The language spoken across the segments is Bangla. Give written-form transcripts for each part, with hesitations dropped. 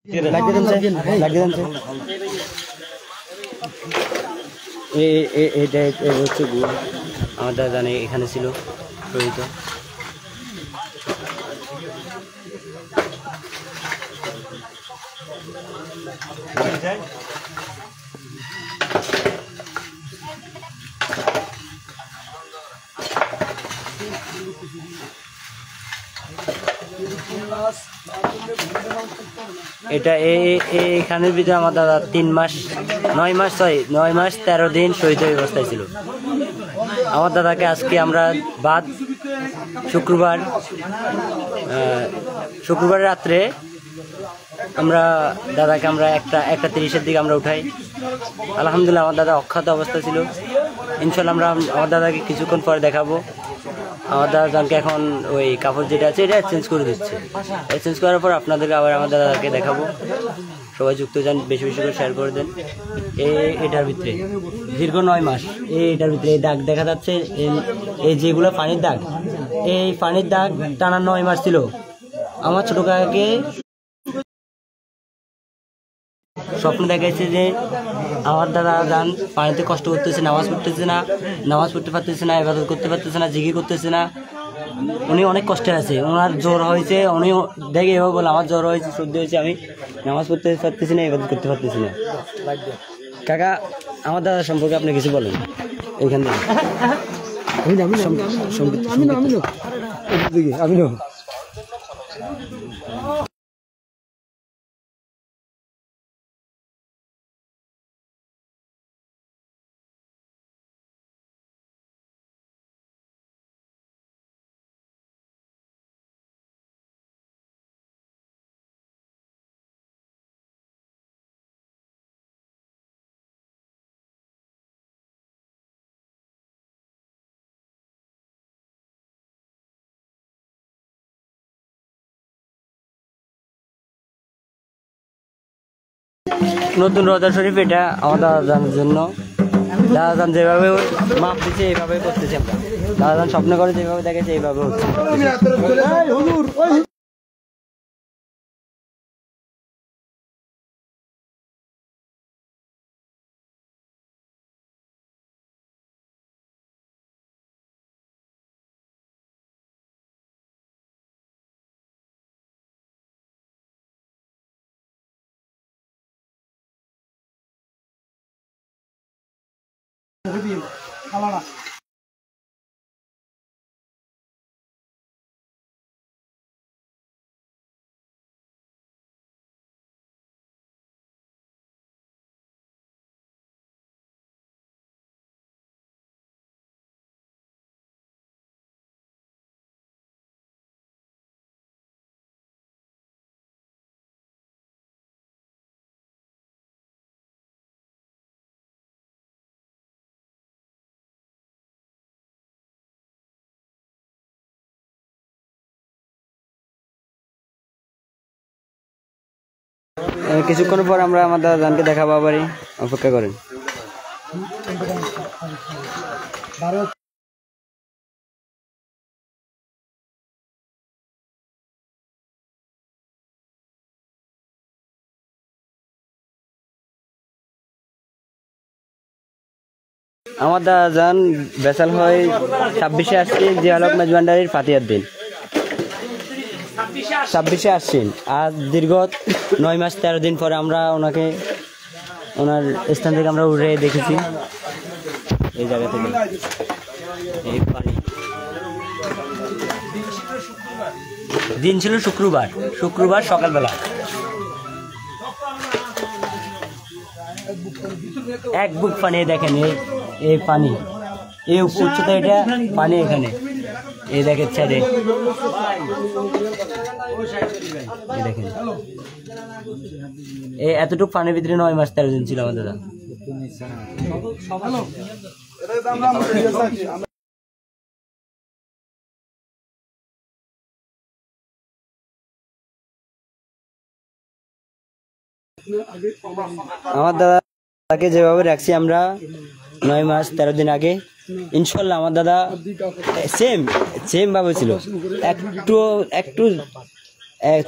এটা হচ্ছে আমার দাদা জানে এখানে ছিল শহীদ। এটা এখানের ভিতরে আমার দাদা 9 মাস 13 দিন শহীদ অবস্থায় ছিল। আমার দাদাকে আজকে আমরা বাদ শুক্রবার রাত্রে আমরা দাদাকে আমরা একটা 30-এর দিকে আমরা উঠাই। আলহামদুলিল্লাহ আমার দাদা অক্ষত অবস্থা ছিল। ইনশাল্লাহ আমরা আমার দাদাকে কিছুক্ষণ পরে দেখাবো। আমার দাদা জানকে এখন ওই কাপড় যেটা আছে এটা চেঞ্জ করে দিচ্ছে। চেঞ্জ করার পর আপনাদেরকে আবার আমার দাদাকে দেখাবো। সবাই যুক্ত যান, বেশি বেশি করে শেয়ার করে দেন। এটার ভিতরে দীর্ঘ 9 মাস এটার ভিতরে এই দাগ দেখা যাচ্ছে, এই যেগুলো পানির দাগ, এই পানির দাগ টানা 9 মাস ছিল। আমার ছোট কাকাকে স্বপ্ন দেখাইছে যে আমার দাদা যান পানিতে কষ্ট করতেছে, নামাজ পড়তে পারতেছে না, ইবাদত করতে পারতেছে না, জিকির করতেছে না। উনি অনেক কষ্টে আছে, ওনার জ্বর হয়েছে। উনি দেখে এভাবে বলে আমার জ্বর হয়েছে, সর্দি হয়েছে, আমি নামাজ পড়তে পারতেছি না, ইবাদত করতে পারতেছি না। কাকা আমার দাদা সম্পর্কে আপনি কিছু বলেন এইখান থেকে। নতুন রোজা শরীফ এটা আমার দাদার জন্য। দাদাজান যেভাবে মাপ দিচ্ছে এইভাবে করতেছি আমরা। দাদাজান স্বপ্ন করে যেভাবে দেখেছে এইভাবে হচ্ছে। কিছুক্ষণ পর আমরা আমার দাদাজানকে দেখাবো, আবারই অপেক্ষা করেন। আমার দাদাজান বেসাল হয় 26শে আশ্বিন জিয়ালক মেজবান্ডারির ফাতিয়ার দিন, 26শে আশ্বিন। আর দীর্ঘ 9 মাস 13 দিন পরে আমরা ওনাকে ওনার স্থান থেকে আমরা উড়ে দেখেছি এই জায়গা থেকে। এই পানি দিন ছিল শুক্রবার সকালবেলা। এক বুক পানি দেখেন, এই পানি, এই উচ্চতা, এটা পানি এখানে এই দেখেন সাইডে, এই দেখেন এই এতটুকু পানির ভিতরে 9 মাস 13 দিন ছিল আমার দাদা। আমার দাদাকে যেভাবে রাখছি আমরা 9 মাস 13 দিন আগে, ইনশাল্লাহ আমার দাদা সেম ভাবে ছিল। একটু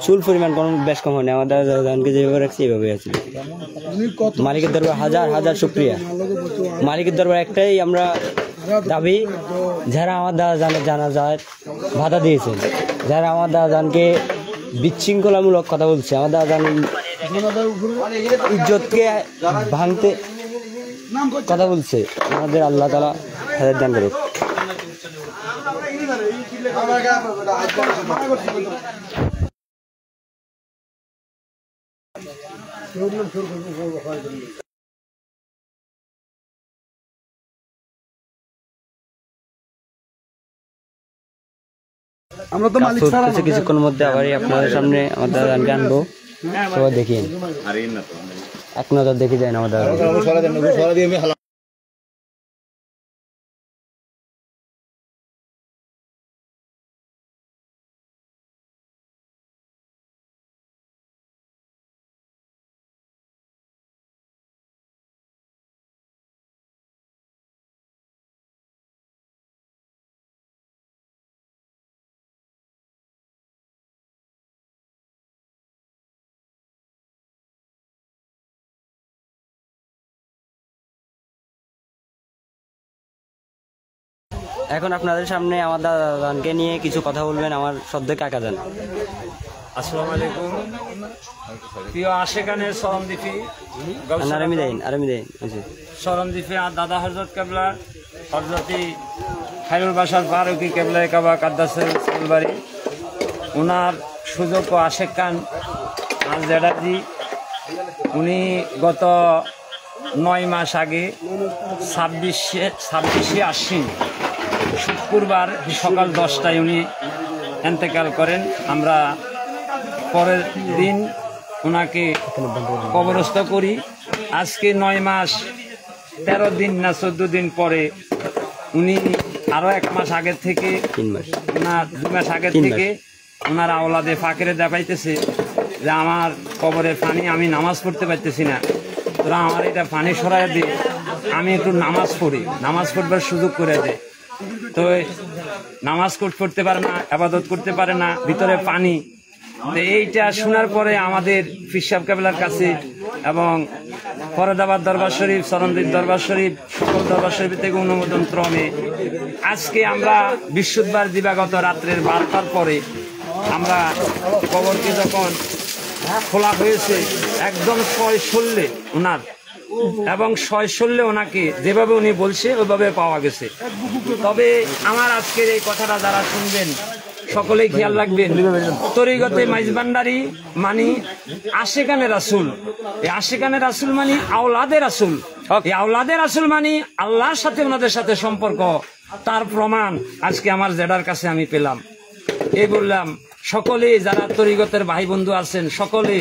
চুল পরিমাণ কোনো বেশ কম হয়নি। আমার দাদা দাদাকে যেভাবে রাখছি এভাবে আছে। মালিকের দরবার হাজার হাজার শুক্রিয়া। মালিকের দরবার একটাই আমরা দাবি, যারা আমার দাদা জানের জানাজায় বাধা দিয়েছেন, যারা আমার দাদা জানকে বিশৃঙ্খলামূলক কথা বলছে, আমার দাদা জান ইজ্জতকে ভাঙতে কথা বলছে, আমাদের আল্লাহ তাআলা হেদায়েত দান করুক। আমরা তো মালিক ছাড়া কিছুক্ষণের মধ্যে আবারই আপনাদের সামনে আমার দাদা গানকে আনবো, সবাই দেখিন, এক নজর দেখে যায় আমার দাদা। এখন আপনাদের সামনে আমার দাদাকে নিয়ে কিছু কথা বলবেন আমার সদ্য কাকা যান। আসসালামু আলাইকুম প্রিয় আশেকানের চরণদ্বীপী চরণদ্বীপে আর দাদা হযরত কেবলা হযরতি খায়রুল বাশার ফারুকী কেবলা কাবা কাদ্দাসের ফুলবাড়ি, ওনার সুযোগ্য আশেক খান আল জেডাজি, উনি গত 9 মাস আগে 26শে আশ্বিন শুক্রবার সকাল 10টায় উনি ইন্তেকাল করেন। আমরা পরের দিন ওনাকে কবরস্থ করি। আজকে 9 মাস 13 দিন না 14 দিন পরে উনি আরো 1 মাস আগের থেকে 3 মাস ওনার 2 মাস আগের থেকে ওনার আওলাদে ফাকিরে দেখাইতেছে যে আমার কবরের পানি আমি নামাজ পড়তে পারতেছি না, তোরা আমার এটা পানি সরাই দে, আমি একটু নামাজ পড়ি, নামাজ পড়বার সুযোগ করে দে। তো নামাজ পড়তে পারে না, ইবাদত করতে পারে না, ভিতরে পানি। এইটা শোনার পরে আমাদের পীর সাহেব কেবলার কাছে এবং ফরিদাবাদ দরবার শরীফ, চরণদ্বীপ দরবার শরীফ, সকল দরবার শরীফ থেকে অনুমোদন ক্রমে আজকে আমরা বৃহস্পতিবার দিবাগত রাত্রের 12টার পরে আমরা কবরকে যখন খোলা হয়েছে একদম সয়সল্যে ওনার, এবং সয়সল্যে ওনাকে যেভাবে উনি বলছে ওইভাবে পাওয়া গেছে। তবে আমার আজকের এই কথাটা যারা শুনবেন সকলেই খেয়াল রাখবেন, তরিকতে মাইজভান্ডারি মানি আশেকানে রাসূল, এই আশেকানে রাসূল মানি আওলাদে রাসূল, এই আওলাদে রাসূল মানি আল্লাহর সাথে ওনাদের সাথে সম্পর্ক, তার প্রমাণ আজকে আমার জেডার কাছে আমি পেলাম। এই বললাম সকলে যারা তরিকতের ভাই বন্ধু আছেন সকলে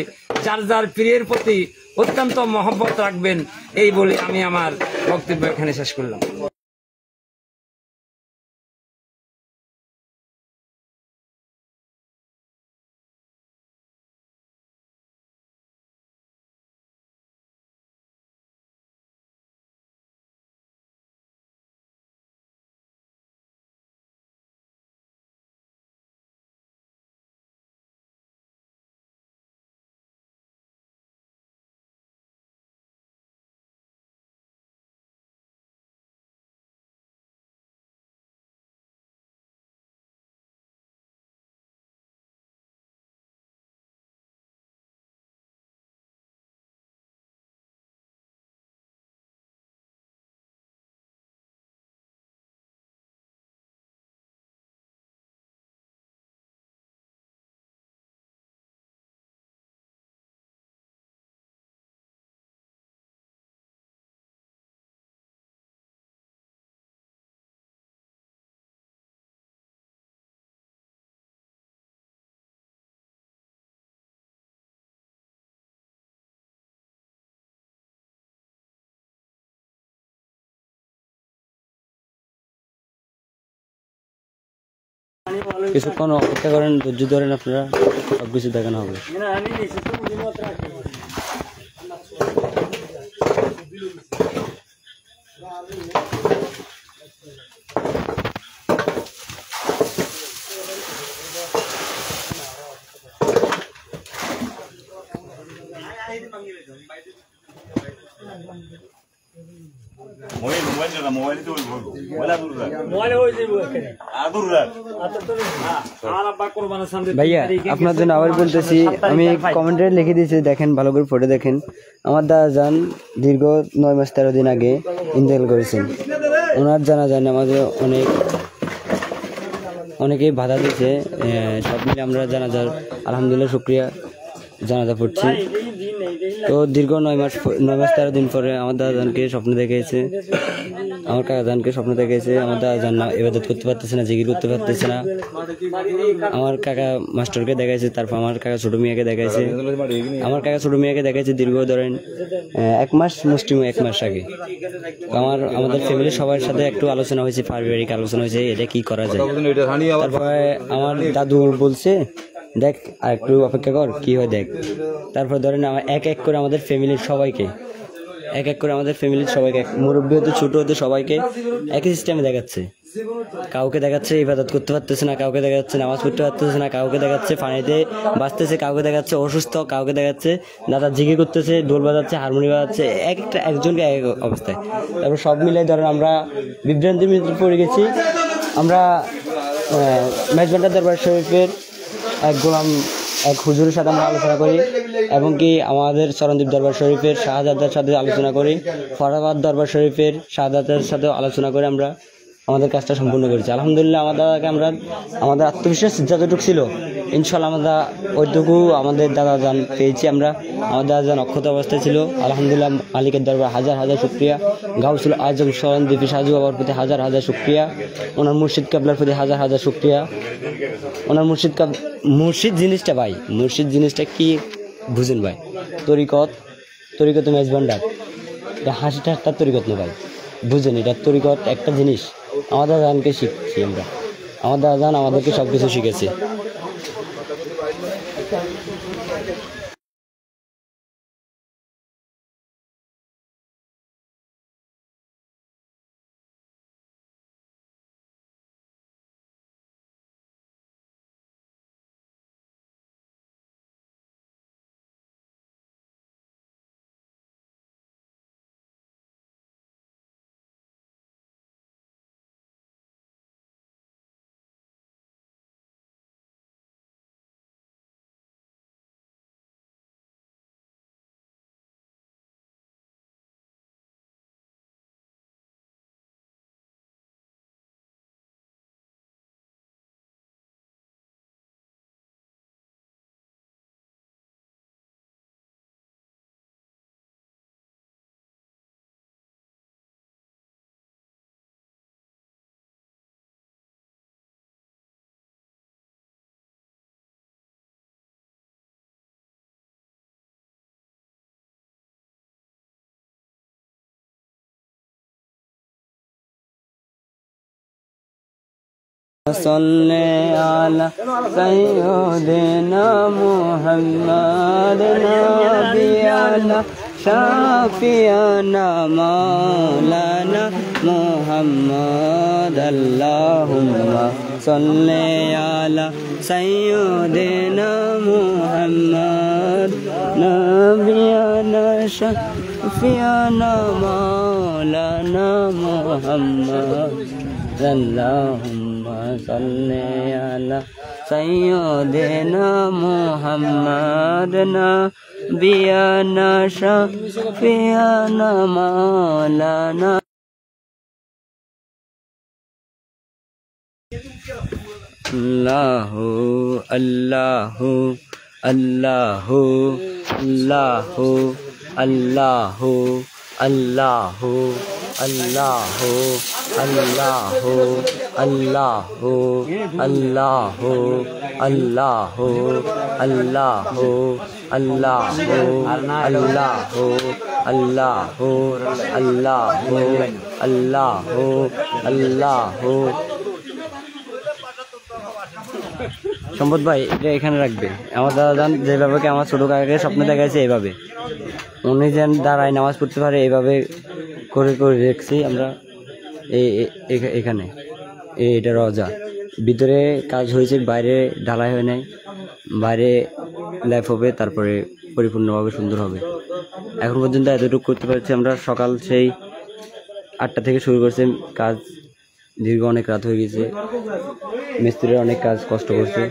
যার যার পীরের প্রতি অত্যন্ত মহব্বত রাখবেন, এই বলে আমি আমার বক্তব্য এখানে শেষ করলাম। কিছুক্ষণ অপেক্ষা করেন, ধৈর্য ধরেন, আপনারা সবকিছু দেখানো হবে। ভাইয়া আপনার জন্য আবার বলতেছি, আমি কমেন্টে লিখে দিয়েছি, দেখেন ভালো করে ফটো দেখেন। আমার দাদা যান দীর্ঘ 9 মাস 13 দিন আগে ইন্তেকাল করেছেন। ওনার জানাজায় আমাদের অনেকেই বাধা দিয়েছে, সব মিলে আমরা জানাজার আলহামদুলিল্লাহ শুকরিয়া জানাজা পড়ছি। তো দীর্ঘ 9 মাস 13 দিন পরে আমার দাদাজানকে স্বপ্ন দেখেছে, আমার কাকাজানকে স্বপ্ন দেখেছে। আমার দাদাজান না ইবাদত করতে পারতেছে না, জিকির করতে পারতেছে না। আমার কাকা মাস্টারকে দেখাইছে, তারপর আমার কাকা ছোট মিয়াকে দেখাইছে। আমার কাকা ছোট মিয়াকে দেখাইছে দীর্ঘ ধরেন 1 মাস, মুষ্টিম 1 মাস আগে। আমাদের ফ্যামিলির সবার সাথে একটু আলোচনা হয়েছে, পারিবারিক আলোচনা হয়েছে, এটা কি করা যায়। তারপরে আমার দাদু বলছে দেখ আর একটু অপেক্ষা কর, কি হয় দেখ। তারপর ধরেন এক এক করে আমাদের ফ্যামিলির সবাইকে মুরব্বী হতে ছোট হতে সবাইকে একই সিস্টেমে দেখাচ্ছে। কাউকে দেখাচ্ছে ইবাদত করতে পারতেছে না, কাউকে দেখাচ্ছে নামাজ পড়তে পারতেছে না, কাউকে দেখাচ্ছে পানিতে বাঁচতেছে, কাউকে দেখাচ্ছে অসুস্থ, কাউকে দেখাচ্ছে দাদা জিকির করতেছে, ঢোল বাজাচ্ছে, হারমোনি বাজাচ্ছে, একজনকে এক অবস্থায়। তারপর সব মিলাই ধরেন আমরা বিভ্রান্তির ভিতরে পড়ে গেছি। আমরা মেজবান্ডার দরবার শরীফের এক হুজুরের সাথে আমরা আলোচনা করি, এবং কি আমাদের চরণদ্বীপ দরবার শরীফের শাহজাদার সাথে আলোচনা করি, ফরাবাদ দরবার শরীফের শাহজাদার সাথে আলোচনা করে আমরা আমাদের কাজটা সম্পূর্ণ করেছি। আলহামদুলিল্লাহ আমার দাদাকে আমাদের আত্মবিশ্বাস যতটুকু ছিল ইনশাল্লাহ আমরা ওইটুকু আমাদের দাদা যান পেয়েছি। আমার দাদা যান অক্ষত অবস্থায় ছিল। আলহামদুলিল্লাহ মালিকের দরবার হাজার হাজার শুকরিয়া, গাউসুল আজম চরণদ্বীপী সাজু বাবার প্রতি হাজার হাজার শুকরিয়া, ওনার মুর্শিদ কাবলার প্রতি হাজার হাজার শুকরিয়া। ওনার মুর্শিদ জিনিসটা ভাই, মুর্শিদ জিনিসটা কি বুঝেন ভাই? তরিকত মেজবান্ডার, এটা হাসি ঠাট্টার তরিকত না ভাই, বুঝেন? এটা তরিকত একটা জিনিস। আমার দাদাকে শিখছি আমরা, আমার দাদা আমাদেরকে সব কিছু শিখেছে। صلي على سيدنا محمد نبينا شافينا مولانا محمد اللهم صل على سيدنا محمد نبينا شافينا مولانا محمد اللهم صل على سيدنا محمد نبينا شفيعنا مولانا الله الله الله الله الله الله الله الله الله الله الله الله الله الله الله الله সম্পদ ভাই এটা এখানে রাখবে। আমার দাদা যান যেভাবে আমার ছোট কাকাকে স্বপ্ন দেখাইছে এইভাবে উনি যেন দাঁড়ায় নামাজ পড়তে পারে এইভাবে করে করে রেখেছি আমরা। এখানে এটা রজা, ভিতরে কাজ হয়েছে, বাইরে ঢালাই হয় নাই, বাইরে ল্যাপ হবে, তারপরে পরিপূর্ণভাবে সুন্দর হবে। এখন পর্যন্ত এতটুকু করতে পারছি আমরা। সকাল সেই 8টা থেকে শুরু করছে কাজ, দীর্ঘ অনেক রাত হয়ে গেছে, মিস্ত্রিরা অনেক কাজ কষ্ট করছে।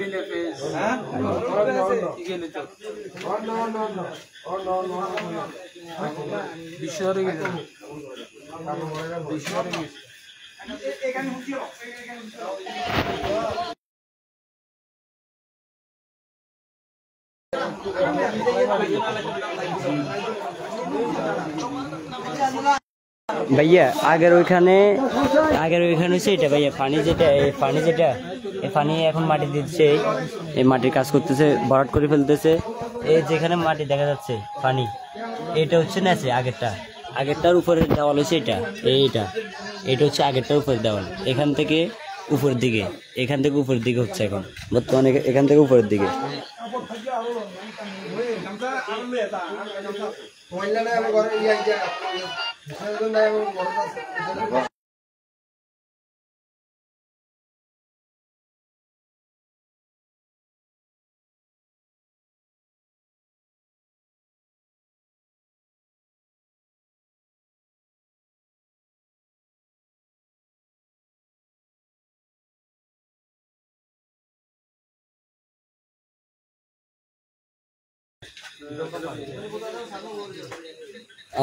ভাইয়া আগের ওইখানে হচ্ছে এটা ভাইয়া পানি যেটা, এই পানি এখন মাটি দিচ্ছে, এই মাটির কাজ করতেছে, ভরাট করে ফেলতেছে। এই যেখানে মাটি দেখা যাচ্ছে পানি, এটা হচ্ছে না আগেরটার উপরে দেওয়াল হচ্ছে এটা হচ্ছে আগেরটার উপরে দেওয়াল। এখান থেকে উপরের দিকে হচ্ছে এখন বর্তমানে, এখান থেকে উপরের দিকে।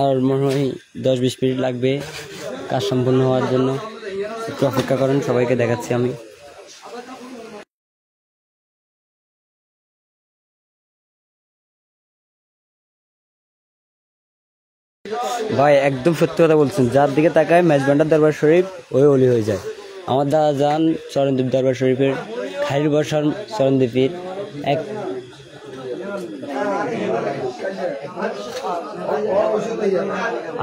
আর মনে হয় 10-20 মিনিট লাগবে কাজ সম্পূর্ণ হওয়ার জন্য। একটু অপেক্ষা করেন, সবাইকে দেখাচ্ছি আমি। ভাই একদম সত্যি কথা বলছেন, যার দিকে তাকায় মেজবান্ডার দরবার শরীফ ওই অলি হয়ে যায়। আমার দাদা যান চরণদ্বীপ দরবার শরীফের খাইরুল বসর চরণদ্বীপের এক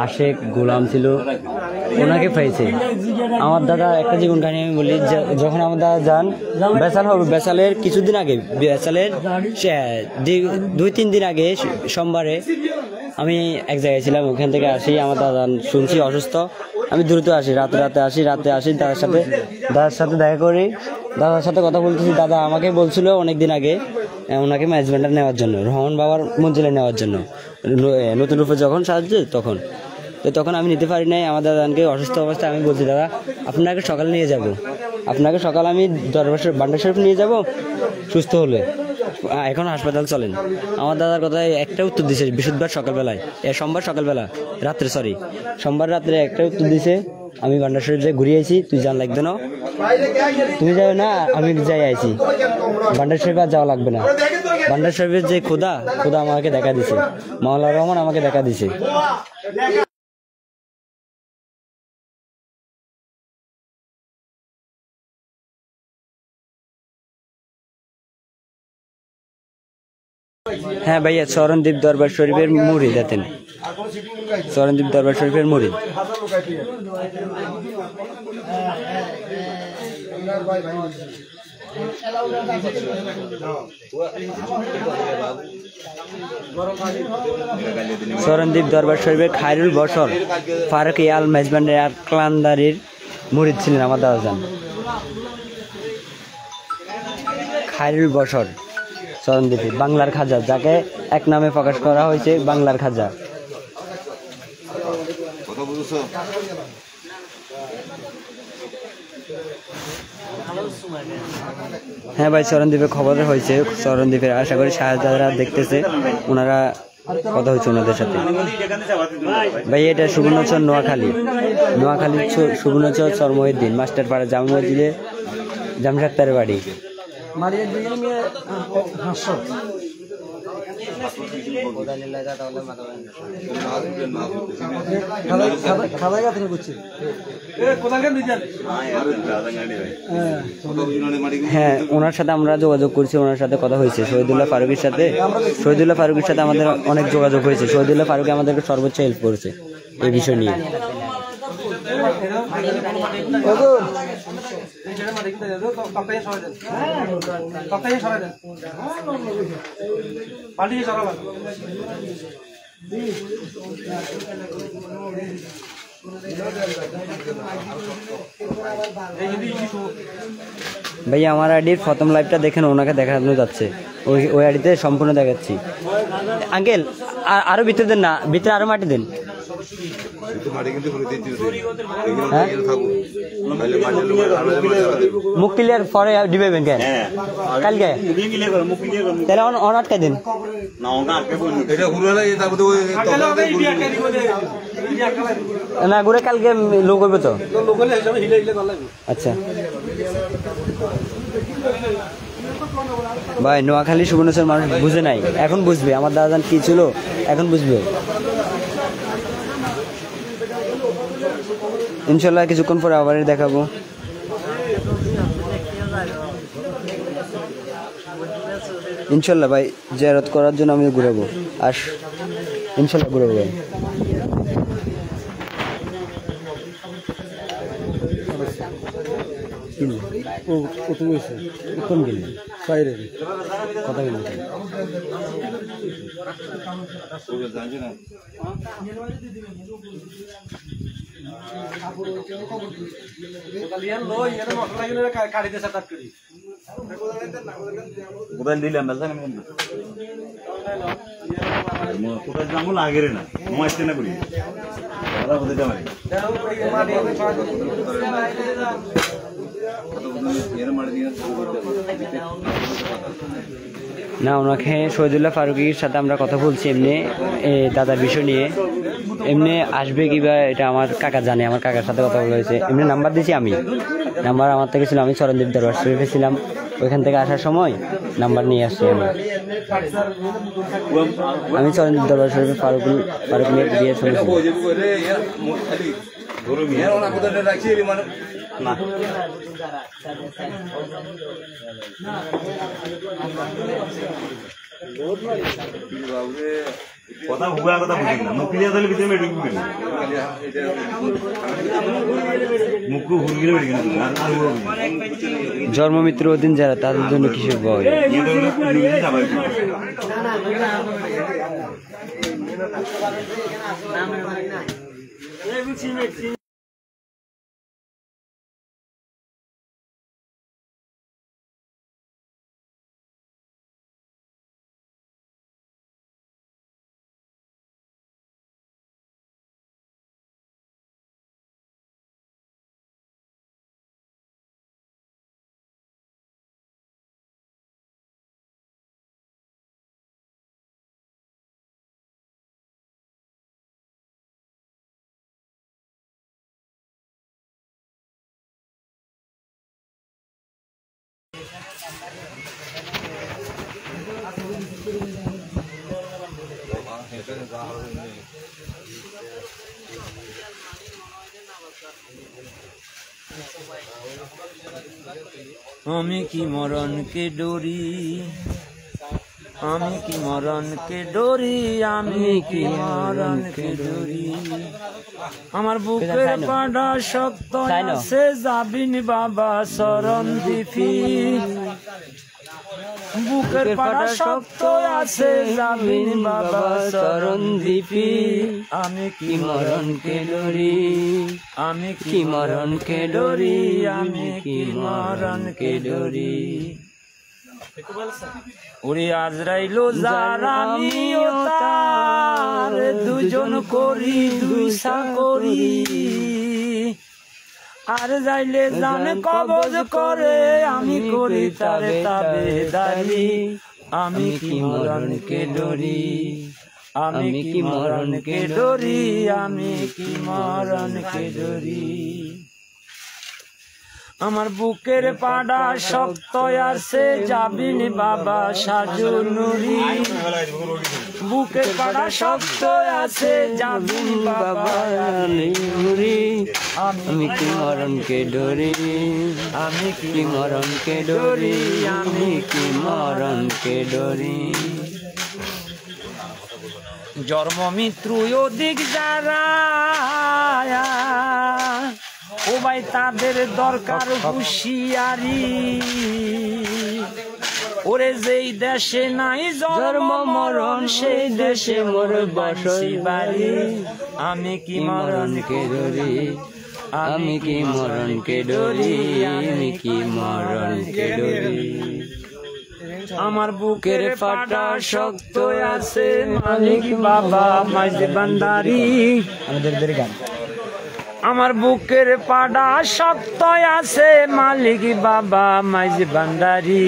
আশেক গোলাম ছিল, ওনাকে পাইছে আমার দাদা। একটা জীবন কাহিনী আমি বলি, যখন আমার দাদা যান বেসাল হবে, বেসালের কিছুদিন আগে, বেসালের 2-3 দিন আগে সোমবারে আমি এক জায়গায় ছিলাম, ওখান থেকে আসি আমার দাদা শুনছি অসুস্থ। আমি দ্রুত আসি, রাতে আসি দাদার সাথে দেখা করি, দাদার সাথে কথা বলতেছি। দাদা আমাকে বলছিল অনেকদিন আগে ওনাকে ম্যানেজমেন্টে নেওয়ার জন্য, রহমান বাবার মঞ্জিলে নেওয়ার জন্য, নতুন রূপে যখন সাহায্য তখন আমি নিতে পারি নাই। আমার দাদাকে অসুস্থ অবস্থায় আমি বলছি, দাদা আপনাকে সকালে নিয়ে যাব, আপনাকে সকালে আমি বান্ডার শরীফ নিয়ে যাব সুস্থ হলে, এখন হাসপাতাল চলেন। আমার দাদার কথায় একটা উত্তর দিছে বৃহস্পতিবার সকালবেলায়, সোমবার রাত্রে একটা উত্তর দিছে, আমি বান্ডার শরীফ যাই ঘুরিয়ে আইছি, তুই যান লাগবে না, তুমি যাবে না, আমি যাই আইছি, বান্ডার শরীফ আর যাওয়া লাগবে না। বান্ডার শরীফের যে খোদা আমাকে দেখা দিছে, মাওলানা রহমান আমাকে দেখা দিছে। হ্যাঁ ভাইয়া, চরণদ্বীপ দরবার শরীফের মুরিদ আছেন, চরণদ্বীপ দরবার শরীফের মুরিদ। চরণদ্বীপ দরবার শরীফের খায়রুল বসর ফারুক আল মেজবান্ডার আকলান্দারির মুরিদ ছিলেন আমার দাদাজান। খায়রুল বসর চরণদ্বীপে বাংলার খাজা, যাকে এক নামে প্রকাশ করা হয়েছে বাংলার খাজা। হ্যাঁ ভাই, চরণদ্বীপে খবর হয়েছে, চরণদ্বীপের আশা করি শাহজাদারা দেখতেছে, ওনারা কথা হচ্ছে ওনাদের সাথে। ভাই এটা সুবর্ণচর নোয়াখালী সুবর্ণচর চরমহিউদ্দিন মাস্টার পাড়া জামা মসজিদে জামশাক্তারের বাড়ি। হ্যাঁ, ওনার সাথে আমরা যোগাযোগ করছি, ওনার সাথে কথা হয়েছে, শহীদুল্লাহ ফারুকের সাথে আমাদের অনেক যোগাযোগ হয়েছে। শহীদুল্লাহ ফারুক আমাদেরকে সর্বোচ্চ হেল্প করেছে এই বিষয় নিয়ে। ভাইয়া আমার আইডির প্রথম লাইভটা দেখেন, ওনাকে দেখানো যাচ্ছে। ওই আড়িতে সম্পূর্ণ দেখাচ্ছি। আঙ্কেল আরো ভিতরে দেন না, ভিতরে আরো মাটি দেন। হ্যাঁ মুখ ক্লিয়ার পরে দিবেন কেন কালকে তাহলে অনাটকাই দেন না ঘুরে কালকে লোক হইবে তো। আচ্ছা ভাই নোয়াখালী সুবর্ণচর মানুষ বুঝে নাই, এখন বুঝবে। আমার দাদাজান কি ছিল এখন বুঝবে ইনশাল্লাহ। কিছুক্ষণ পরে আবার দেখাবো। ইনশাল্লাহ ভাই জিয়ারত করার জন্য আমি ঘুরাবো, আর ইনশাল্লাহ ঘুরাবো ভাই। কোন গেল কথা গেল লাগে না না করি না ওনাকে শহীদুল্লাহ ফারুকীর সাথে আমরা কথা বলছি এমনি দাদার বিষয় নিয়ে। এমনি আসবে কিবা এটা আমার কাকা জানে, আমার কাকার সাথে কথা বলা হয়েছে। এমনি নাম্বার দিয়েছি আমি, নাম্বার আমার থেকে ছিল, আমি চরণদ্বীপ দরবার শরীফে ছিলাম, ওইখান থেকে আসার সময় নাম্বার নিয়ে আসছি আমি চরণদ্বীপ দরবার শরীফে ফারুক নিয়ে দিয়ে চলেছি। কথা হুয়া কথা বুঝি না মুখ ক্লিয়ার হলে ভিতরে মেডিকেল বুঝি মুখ হুগিলে মেডিকেল জন্ম মৃত্যুর অধীন যারা তাদের জন্য কিসের ভয়? আমি কি মরণকে ডরি, আমি কি মরণকে ডরি, আমি কি মরণকে ডরি। আমার বুকের পাড়া শক্ত আছে যাবিন বাবা শরণ দিপি, বুকের পাড়া শক্ত আছে যাবিন বাবা শরণ দিপি। আমি কি মরণকে ডরি, আমি কি মরণকে ডরি, আমি কি মরণকে ডরি। ওরে আজরাইলো যার আমিও তার, দুজন করি দুই চাকরি। আর যাইলে জানে কবজ করে, আমি করি তারে তাবেদারি। আমি কি মরণকে ডরি, আমি কি মরণকে ডরি, আমি কি মরণকে ডরি। আমার বুকের পাড়া শক্ত আছে যাবিন বাবা সাজু নুরি, বুকের পাড়া শক্ত আছে যাবিন বাবা নুরি। আমি কি মরণকে ডরি, আমি কি মরণকে ডরি, আমি কি মরণকে ডরি। জন্ম মৃত্যু অধিক যারা ও ভাই তাদের দরকার হুঁশিয়ারি। ওরে যেই দেশে নাই জন্ম মরণ সেই দেশে মোর বাসি বাড়ি। আমি কি মরণকে ডরি, আমি কি মরণকে ডরি, আমি কি মরণকে ডরি। আমার বুকের পাটা শক্ত আছে মালিক বাবা মাঝে ভান্ডারি আমাদের গান আমার বুকের পাটা শক্ত আছে মালিক বাবা মাঝে ভান্ডারি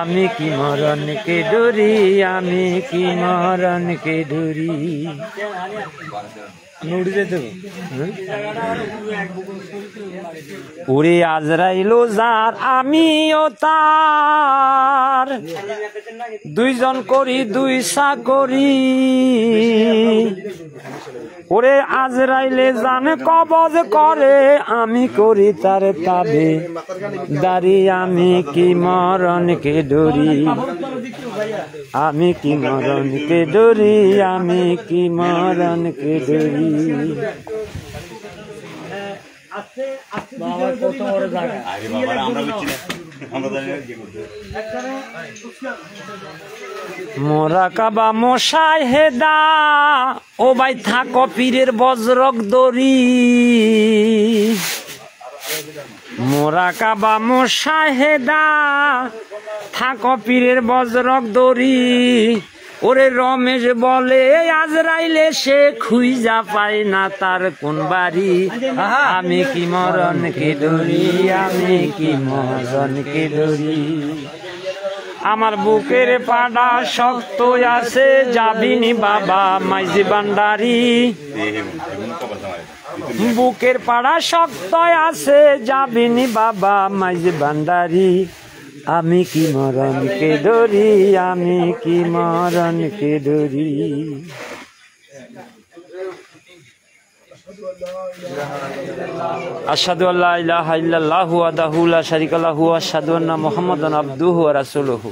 আমি কি মরণকে ডরি আমি কি মরণকে ডরি ওরে আজরাইলো যার আমিও তার দুইজন করি দুই চাকরি ওরে আজরাইলে জানে কবজ করে আমি করি তার তাবে দাঁড়ি আমি কি মরণকে ডরি আমি কি মরণকে ডরি আমি কি মরণকে ডরি আরে বাবা আমরা বুঝছি না আমরা জানি না কি করতে মোরা কাবা মশাই হেদা ও ভাই থাকো পীরের বজ্রক দড়ি মোরা কাবা মশাই হেদা থাকো পীরের বজ্রক দড়ি ওরে রমেশ বলে আজরাইলে সে খুঁজা পায় না তার কোন বাড়ি আমি কি মরণকে ডরি আমি কি মরণকে ডরি আমার বুকের পাড়া শক্ত আছে যাবিনি বাবা মাইজি ভান্ডারি বুকের পাড়া শক্ত আছে যাবিনি বাবা মাইজি ভান্ডারি আমি কি মরণকে ডরি আমি কি মরণকে ডরি আশহাদু আল্লা ইলাহা ইল্লাল্লাহু ওয়াহদাহু লা শারীকা লাহু ওয়া আশহাদু আন্না মুহাম্মাদান আবদুহু ওয়া রাসূলুহু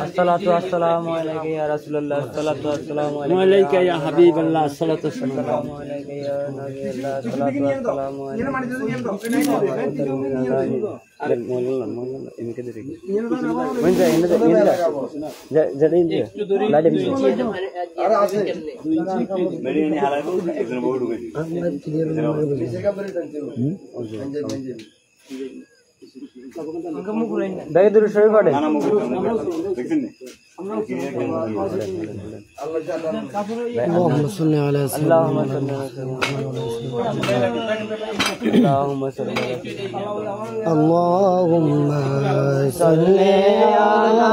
আসসালাতু আসসালামু আলাইকা ইয়া রাসূলুল্লাহ আসসালাতু আসসালামু আলাইকা ইয়া হাবিবাল্লাহ আসসালাতু আসসালামু আলাইকা ইয়া নবিয়াল্লাহ আসসালাতু আসসালামু মেডিনি হালাইবো একজন বড় ঢুকেছি দেখে দূরে সরে পড়ে না মুখ দেখছেন না اللهم صل على سيدنا اللهم صل على اللهم صل على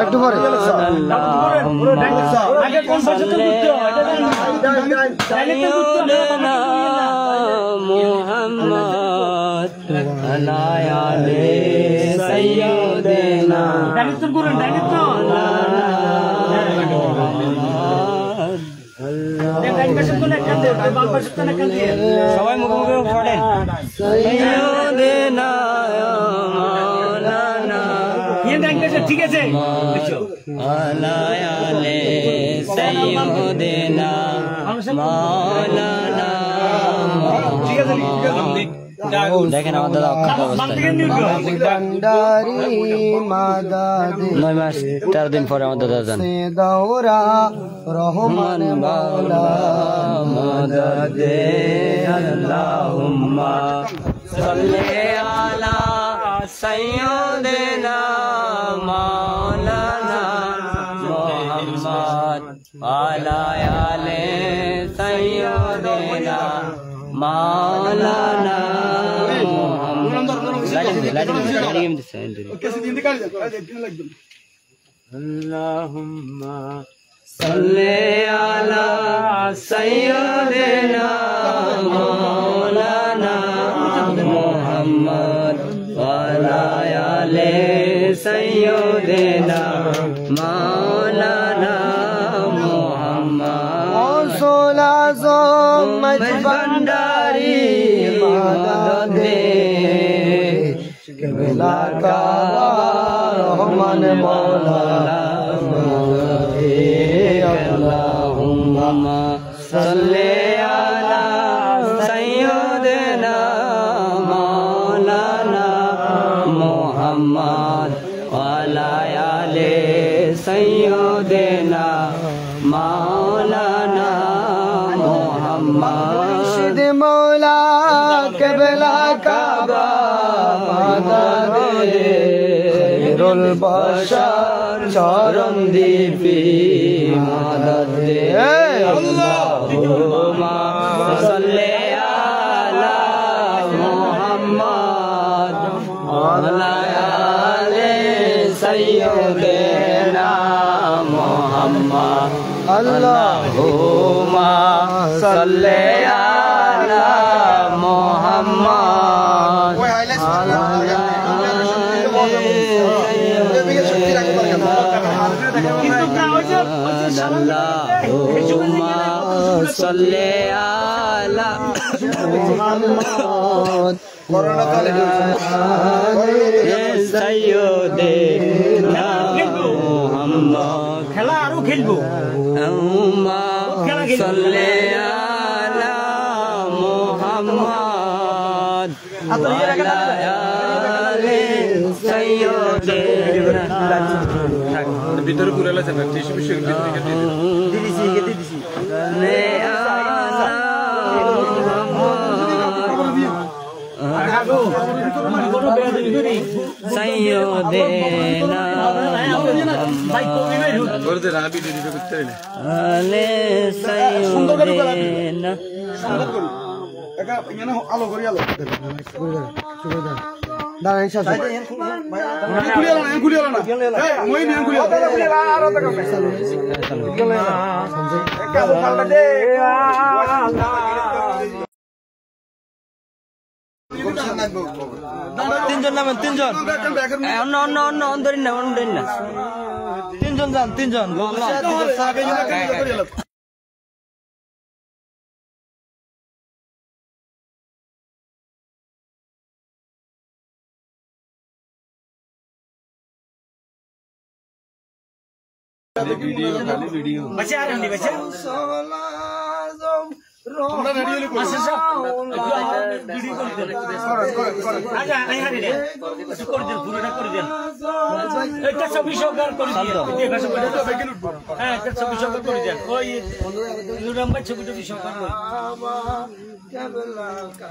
একটু পরে মুহাম্মদ আলাইহি সাইয়্যিদিনা সবাই মুখে মুখে পড়েন সাইয়্যিদিনা মাওলানা ঠিক আছে আলাইহি সাইয়্যিদিনা মাওলানা দেখেন আমার দাদা অক্ষত অবস্থায় 9 মাস 13 দিন পরে আমার দাদা যান রহমান মাওলা মদদে আল্লাহুম্মা সাল্লি আলা সাইয়্যিদিনা মাওলানা মুহাম্মদ আলা আলি সাইয়্যিদিনা মাওলানা আল্লাহুম্মা সাল্লি আলা সাইয়্যিদিনা মাওলানা মুহাম্মদ ওয়ালা আলি সাইয়্যিদিনা মাওলানা মুহাম্মদ গৌসুল আযম ভান্ডারি মদদে কেবলা কাবা রহমান মাওলানা মদদে আল্লাহুম্মা সাল্লি আলা সাইয়্যিদিনা মাওলানা মাওলানা মুহাম্মদ মুর্শিদ মৌলা কেবলা কাবা মাদদ দে খায়রুল বাশার চরণ দীপি মাদদ দে আল্লাহুম্মা সাল্লি আলা মুহাম্মদ ওয়ালা আলি সাইয়্যিদিনা মুহাম্মদ আল্লাহুম্মা সাল্লি আলা মুহাম্মদ আল্লাহুম্মা সাল্লি আলা মুহাম্মদ সাইয়্যিদিনা মুহাম্মদ খেলা আরো খেলবো আল্লাহুম্মা সাল্লি আলা মুহাম্মদ ওয়ালা আলি সাইয়্যিদিনা ভিতরে পুরো লাগছে না টিস্যু পিস্যু দিদিছি কেটে দিছি সাইয়্যিদিনা করতে না ভিডিও দিতে করতে না আলে সাইয়্যিদিনা দাঁড়ান সাথে তিনজন নামেন তিনজন অন্য অন্য অন্য অন্তরিন না অন্তরিন না তিনজন যান তিনজন বাচ্চা আর নি বাচ্চা তোমরা রেডি হলে কোন আচ্ছা ভিডিও করে দেন আচ্ছা আই হারি রে করে দেন পুরোটা করে দেন এটা ছবি সরকার করে দিন দেখা ছবিটা তো বেগিন উঠবো হ্যাঁ এটা ছবি সরকার করে দেন ওই লুরাম্বা ছবিটা সরকার করে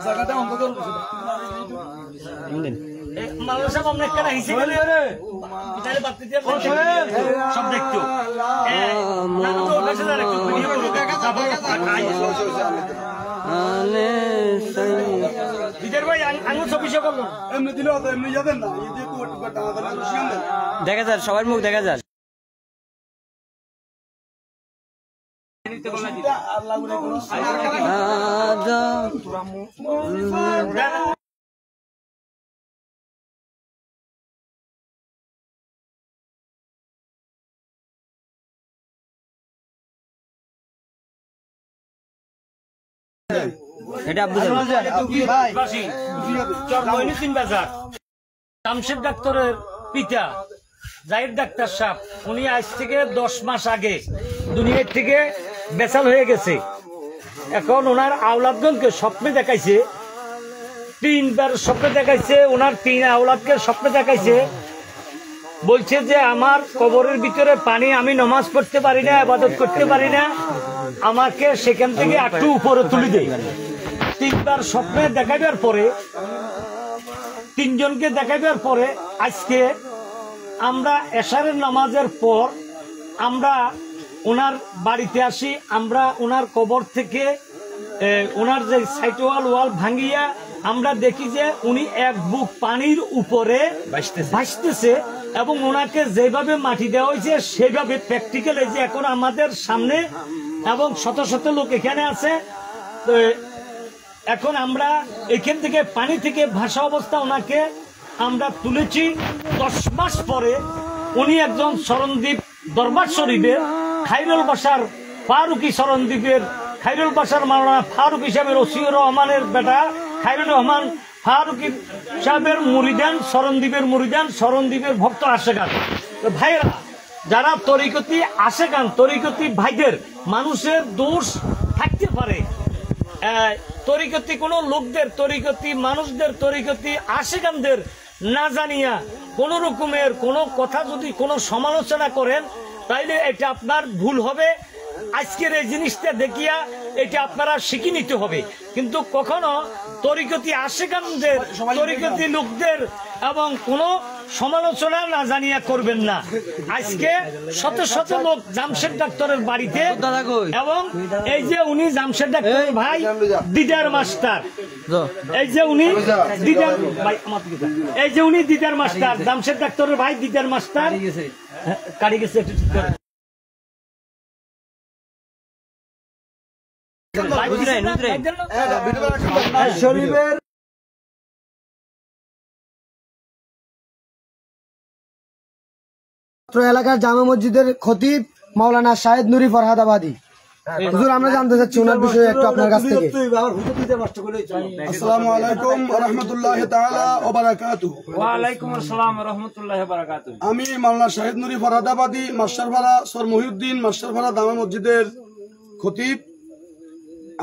জায়গাটা অঙ্ক করব মানুষ সব আমরা একটা হিসেবে বলি রে তাহলে বাদ দিয়ে সব দেখতো না তো ওটা সাথে একটু ভিডিও করব আলে সাইয়্যিদিনা বিজয় ভাই আঙুল ছবি সরকার এমনি দিলে তো এমনি যাবেন না এই যে কোট টাকা টাকা রুশিয়ান দেন দেখা যায় সবার মুখ দেখা যায় এটা আব্দুল জামশেদ ডাক্তারের পিতা জাহিদ ডাক্তার সাহেব উনি আজ থেকে 10 মাস আগে দুনিয়ার থেকে বেচাল হয়ে গেছে। এখন ওনার আওলাদগণকে স্বপ্নে দেখাইছে, 3 বার স্বপ্নে দেখাইছে, ওনার 3 আওলাদকে স্বপ্নে দেখাইছে, বলছে যে আমার কবরের ভিতরে পানি, আমি নামাজ পড়তে পারি না, ইবাদত করতে পারি না, আমাকে সেখান থেকে একটু উপরে তুলে দেয়। 3 বার স্বপ্নে দেখাইবার পরে, 3 জনকে দেখাইবার পরে আজকে আমরা এশারের নামাজের পর আমরা ওনার বাড়িতে আসি। আমরা ওনার কবর থেকে ওনার যে সাইড ওয়াল ভাঙিয়া আমরা দেখি যে উনি এক বুক পানির উপরে ভাসতেছে এবং ওনাকে যেভাবে মাটি দেওয়া হয়েছে সেভাবে প্র্যাকটিক্যাল এই যে এখন আমাদের সামনে এবং শত শত লোক এখানে আছে। এখন আমরা এখান থেকে পানি থেকে ভাসা অবস্থা ওনাকে আমরা তুলেছি। 10 মাস পরে উনি একজন শরণদ্বীপ দরবার শরীফের খায়রুল বাশার ফারুকি শরণদ্বীপের খায়রুল বাশার মাওলানা ফারুক সাহেবের ওসিউর রহমানের বেটা খায়রুল রহমান ফারুকি সাহেবের মুরিদান, শরণদ্বীপের মুরিদান, শরণদ্বীপের ভক্ত আশেকান। ভাইরা যারা তরিকতি আশেকান, তরিকতি ভাইদের মানুষের দোষ থাকতে পারে, তরিকতি কোন লোকদের, তরিকতি মানুষদের, তরিকতি আশেকানদের না জানিয়া কোন রকমের কোন কথা যদি কোন সমালোচনা করেন তাইলে এটা আপনার ভুল হবে। আজকের এই জিনিসটা দেখিয়া এটা আপনারা শিখে নিতে হবে। কিন্তু কখনো তরিকতি আশেকানদের, তরিকতি লোকদের এবং কোন সমালোচনা না জানিয়া করবেন না। আজকে শত শত লোক জামশেদ ডাক্তারের বাড়িতে, এবং এই যে উনি জামশেদ ডাক্তার ভাই দিদার মাস্টার, এই যে উনি দিদার ভাই, এই যে উনি দিদার মাস্টার, জামশেদ ডাক্তারের ভাই দিদার মাস্টার কাটি গেছে। এলাকার জামা মসজিদের খতিব মাওলানা শাহেদ নুরি ফরহাদাবাদী। হুজুর, আমরা জানতে চাচ্ছি ওনার বিষয়ে একটু আপনার কাছ থেকে। আসসালামু আলাইকুম ওয়া রাহমাতুল্লাহি তাআলা ওয়া বারাকাতুহু। ওয়া আলাইকুম আসসালাম ওয়া রাহমাতুল্লাহি ওয়া বারাকাতুহু। আমি মাওলানা শাহেদ নুরি ফরহাদাবাদী, মাস্টারপাড়া সর মহিউদ্দিন মাস্টারপাড়া জামা মসজিদের খতিব।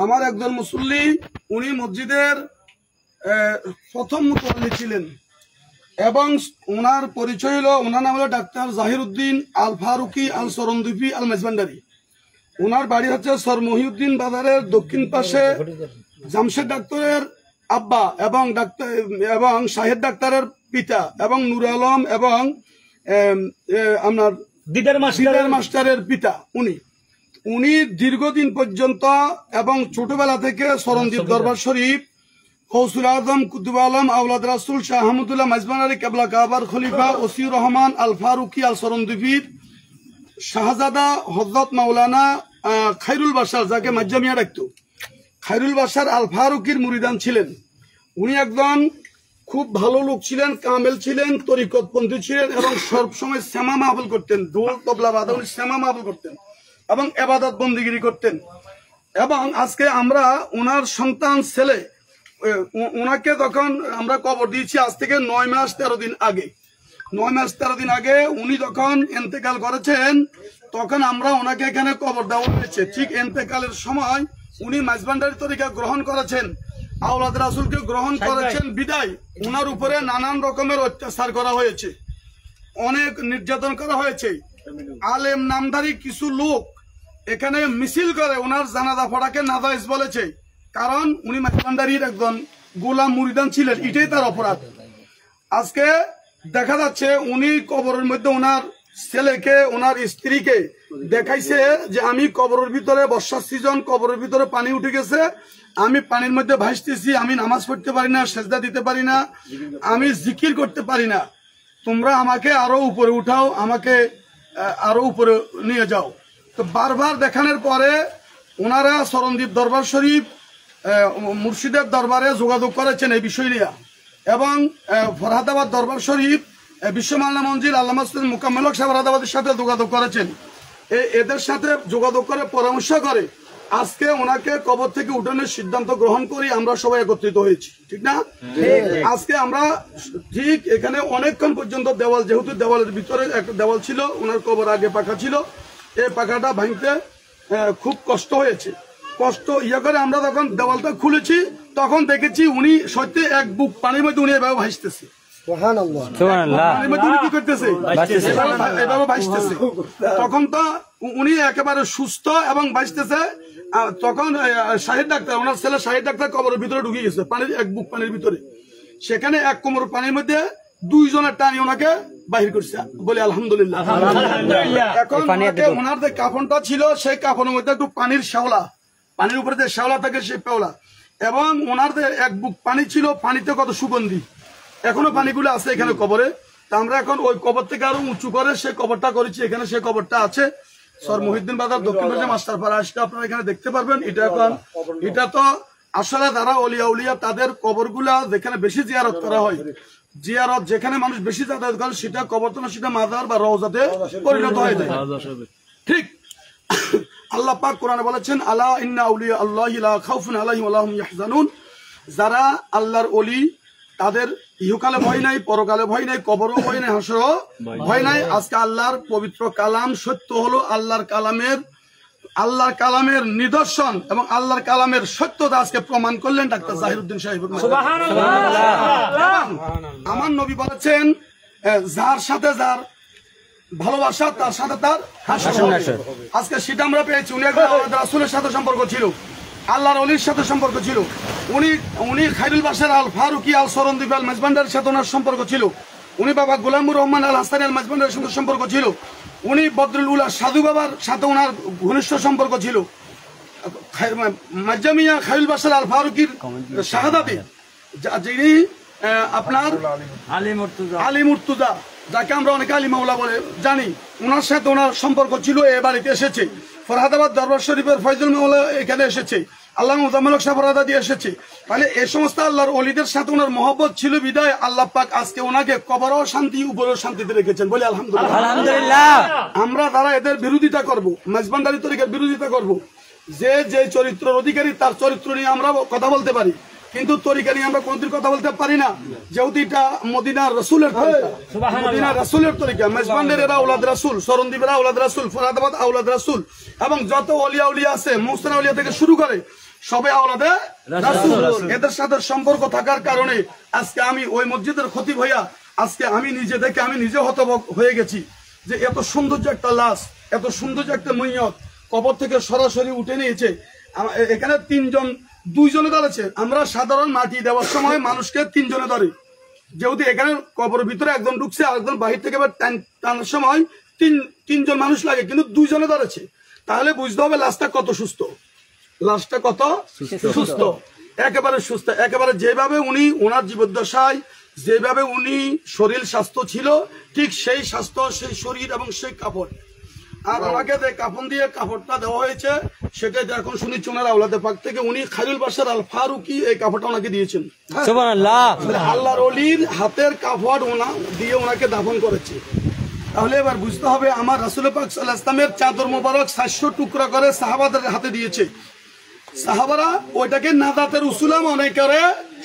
আমার একজন মুসল্লি, উনি মসজিদের প্রথম মুতওয়াল্লি ছিলেন, এবং ওনার পরিচয় হলো, ওনার নাম হলো ডাক্তার জাহির উদ্দিন আল ফারুকি আল সরন্দীপি আল মেজবান্ডারি। ওনার বাড়ি হচ্ছে সর মহিউদ্দিন বাজারের দক্ষিণ পাশে। জামশেদ ডাক্তারের আব্বা এবং শাহেদ ডাক্তারের পিতা এবং নূর আলম এবং আপনার দিদার মাস্টারের পিতা উনি দীর্ঘদিন পর্যন্ত এবং ছোটবেলা থেকে সরঞ্জিত দরবার শরীফ, গৌসুল আজম কুতুব আলম আওলাদ রাসুল শাহ আহমদুল্লাহ মাইজবানারি কেবলা কাবার খলিফা ওসিউর রহমান আল ফারুকি আল সরন্দীপির শাহজাদা হযরত মাওলানা খায়রুল বাশার, যাকে মাজ্জামিয়া ডাকতো, খায়রুল বাশার আল ফারুকির মুরিদান ছিলেন। উনি একজন খুব ভালো লোক ছিলেন, কামেল ছিলেন, তরিকতপন্থী ছিলেন, এবং সবসময় শ্যামা মাহফিল করতেন, দোল তবলা বাদা উনি শ্যামা মাহফিল করতেন এবং ইবাদত বন্দিগিরি করতেন। এবং আজকে আমরা ওনার সন্তান ছেলে, ওনাকে তখন আমরা কবর দিয়েছি আজ থেকে 9 মাস 13 দিন আগে। 9 মাস 13 দিন আগে উনি যখন ইন্তেকাল করেছেন, তখন আমরা ওনাকে এখানে কবর দেওয়া হয়েছে। ঠিক ইন্তেকালের সময় উনি মাইজবান্ডারি তরিকা গ্রহণ করেছেন, আওলাদ রাসূলকে গ্রহণ করেছেন বিদায় ওনার উপরে নানান রকমের অত্যাচার করা হয়েছে, অনেক নির্যাতন করা হয়েছে। আলেম নামধারী কিছু লোক এখানে মিছিল করে ওনার জানাজা পড়াকে নাজায়েজ বলেছে, কারণ উনি মাইজবান্ডারির একজন গোলাম মুরিদান ছিলেন, এটাই তার অপরাধ। আজকে দেখা যাচ্ছে উনি কবরের মধ্যে ওনার ছেলেকে, ওনার স্ত্রীকে দেখাইছে যে আমি কবরের ভিতরে, বর্ষার সিজন, কবরের ভিতরে পানি উঠে গেছে, আমি পানির মধ্যে ভাসতেছি, আমি নামাজ পড়তে পারি না, সেজদা দিতে পারি না, আমি জিকির করতে পারি না, তোমরা আমাকে আরো উপরে উঠাও, আমাকে আরো উপরে নিয়ে যাও। তো বারবার দেখানোর পরে ওনারা সরন্দীপ দরবার শরীফ, মুর্শিদের দরবারে যোগাযোগ করেছেন এই বিষয় নিয়ে, এবং ফরহাদাবাদ দরবার শরীফ বিশ্বমাল্লা মঞ্জিল আল্লামা মুকাম্মেল হক সাহেব ফরহাদাবাদের সাথে যোগাযোগ করেছেন। এদের সাথে যোগাযোগ করে পরামর্শ করে আজকে ওনাকে কবর থেকে উঠানোর সিদ্ধান্ত গ্রহণ করি আমরা সবাই একত্রিত হয়েছি, ঠিক না? আজকে আমরা ঠিক এখানে অনেকক্ষণ পর্যন্ত দেওয়াল, যেহেতু দেওয়ালের ভিতরে একটা দেওয়াল ছিল, ওনার কবর আগে পাখা ছিল, এই পাখাটা ভাঙতে খুব কষ্ট হয়েছে। কষ্ট করে আমরা যখন দেওয়ালটা খুলেছি, তখন দেখেছি উনি সত্যি এক বুক পানির মধ্যে উনি এভাবে ভাসতেছে। তখন তো উনি একেবারে সুস্থ এবং ভাসতেছে। তখন শাহিদ ডাক্তার, ওনার ছেলে শাহিদ ডাক্তার কবরের ভিতরে ঢুকে গেছে, পানির এক বুক পানির ভিতরে। সেখানে এক কোমর পানির মধ্যে 2 জনের টানি ওনাকে বাহির করছে, বলে আলহামদুলিল্লাহ। এখন ওনার যে কাফনটা ছিল, সেই কাফনের মধ্যে একটু পানির শ্যাওলা, পানির উপরে যে শ্যাওলা থাকে সেই পেওলা, এবং ওনার যে এক বুক পানি ছিল, পানিতে কত সুগন্ধি, এখনো পানিগুলো আছে এখানে কবরে। তা আমরা এখন ওই কবর থেকে আরো উঁচু করে সেই কবরটা করেছি, এখানে সেই কবরটা আছে সর মহিউদ্দিন বাজার দক্ষিণ পাশে মাস্টারপাড়া আসলে আপনারা এখানে দেখতে পারবেন। এটা তো আসলে যারা অলিয়া উলিয়া তাদের কবরগুলা যেখানে বেশি জিয়ারত করা হয়, জিয়ারত যেখানে মানুষ বেশি যাতায়াত করে, সেটা কবর তো না, সেটা মাজার বা রওজাতে পরিণত হয়ে যায়। ঠিক আল্লাহ পাক কোরআনে বলেছেন, আলা ইন্না আউলিয়া আল্লাহি লা খাউফুন আলাইহিম ওয়া লা হুম ইয়াহজানুন। যারা আল্লাহর ওলি, তাদের ইহকালে ভয় নাই, পরকালে ভয় নাই, কবরও ভয় নাই, হাসরও ভয় নাই। আজকে আল্লাহর পবিত্র কালাম সত্য হলো, আল্লাহর কালামের নিদর্শন এবং আল্লাহর কালামের সত্যতা আজকে প্রমাণ করলেন ডাক্তার জাহির উদ্দিন সাহেব। আমার নবী বলেছেন, যার সাথে যার ভালোবাসা, তার সাথে তার হাসন। আজকে সেটা আমরা পেয়েছি। উনি একজন আমাদের রাসূলের সাথে সম্পর্ক ছিল, আল্লাহর ওলির সাথে সম্পর্ক ছিল। উনি খায়রুল বাশার আল ফারুকি আল সরন্দীপ আল মেজবান্ডারের সাথে ওনার সম্পর্ক ছিল। উনি বাবা গোলামুর রহমান আল হাসানি আল মেজবান্ডারের সাথে সম্পর্ক ছিল। উনি বদরুল উলা সাধু বাবার সাথে ওনার ঘনিষ্ঠ সম্পর্ক ছিল। মাজ্জামিয়া খায়রুল বাশার আল ফারুকির শাহাদাতে যিনি আপনার আলী মুর্তুজা, যাকে আমরা অনেকে আলী মাওলা বলে জানি, ওনার সাথে ওনার সম্পর্ক ছিল। এ বাড়িতে এসেছে। ফরহাদাবাদ দরবার শরীফের ফয়জুল মাওলা এখানে এসেছে। আল্লাহ মুজাম্মেলক শাহ ফরহাদাদি এসেছে। তাহলে এই সমস্ত আল্লাহর ওলিদের সাথে ওনার মহব্বত ছিল বিদায় আল্লাহ পাক আজকে ওনাকে কবরও শান্তি, উপরেও শান্তিতে রেখেছেন। বলি আলহামদুলিল্লাহ। আমরা তারা এদের বিরোধিতা করব, মেজবান্ডারি তরিকার বিরোধিতা করব। যে চরিত্রের অধিকারী তার চরিত্র নিয়ে আমরা কথা বলতে পারি, কিন্তু তরিকা নিয়ে আমরা কোনদিন কথা বলতে পারি না, যেহেতু এটা মদিনার রাসূলের তরিকা। মদিনার রাসূলের তরিকা। মেজবান্ডার এরা আওলাদ রাসূল, সরন্দীপেরা আওলাদ রাসূল, ফরহাদাবাদ আওলাদ রাসূল, এবং যত ওলিয়া উলিয়া আছে মুহসিন আউলিয়া থেকে শুরু করে সবাই আওলাদে রাসূল। এদের সাথে সম্পর্ক থাকার কারণে আজকে আমি ওই মসজিদের খতিব হইয়া আজকে আমি নিজে দেখে আমি নিজে হতবাক হয়ে গেছি যে এত সৌন্দর্য একটা লাশ, এত সৌন্দর্য একটা মইয়ত কবর থেকে সরাসরি উঠে নিয়েছে। এখানে দুইজনে ধরেছে। আমরা সাধারণ মাটি দেওয়ার সময় মানুষকে তিনজনে ধরি, যেহেতু এখানে কবরের ভিতরে একজন ঢুকছে আর একজন বাহির থেকে টানার সময় তিনজন মানুষ লাগে, কিন্তু দুইজনে ধরেছে। তাহলে বুঝতে হবে লাশটা কত সুস্থ, লাশটা কত সুস্থ, একেবারে সুস্থ, একেবারে যেভাবে উনি ওনার জীবদ্দশায় যেভাবে উনি শরীর স্বাস্থ্য ছিল, ঠিক সেই স্বাস্থ্য, সেই শরীর এবং সেই কাপড়। আর ওনাকে যে কাফন দিয়ে কাপড়টা দেওয়া হয়েছে সেটাই এখন শুনেছি ওনার আওলাদে পাক থেকে উনি খায়রুল বাশার আল ফারুকি এই কাপড়টা ওনাকে দিয়েছেন। সুবহানাল্লাহ। আল্লাহর ওলির হাতের কাপড় ওনা দিয়ে ওনাকে দাফন করেছে। তাহলে এবার বুঝতে হবে আমার রাসূল পাক সাল্লাল্লাহু আলাইহি ওয়াসাল্লামের চাদর মোবারক 700 টুকরা করে সাহাবাদের হাতে দিয়েছে। সাহাবারা ওইটাকে নাদাতের উসুলা মনে করে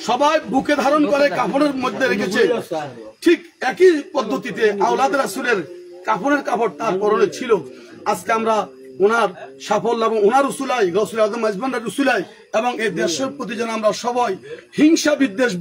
সবাই বুকে ধারণ করে কাপড়ের মধ্যে রেখেছে। ঠিক একই পদ্ধতিতে আওলাদ রাসূলের কাপড়ের কাপড় তার পরনে ছিল। আজকে আমরা ওনার সাফল্য এবং ওনার উসুলাই গৌসুল আজম মেজবান্ডার উসুলাই এবং এই দেশের প্রতি যেন আমরা সবাই হিংসা বিদ্বেষ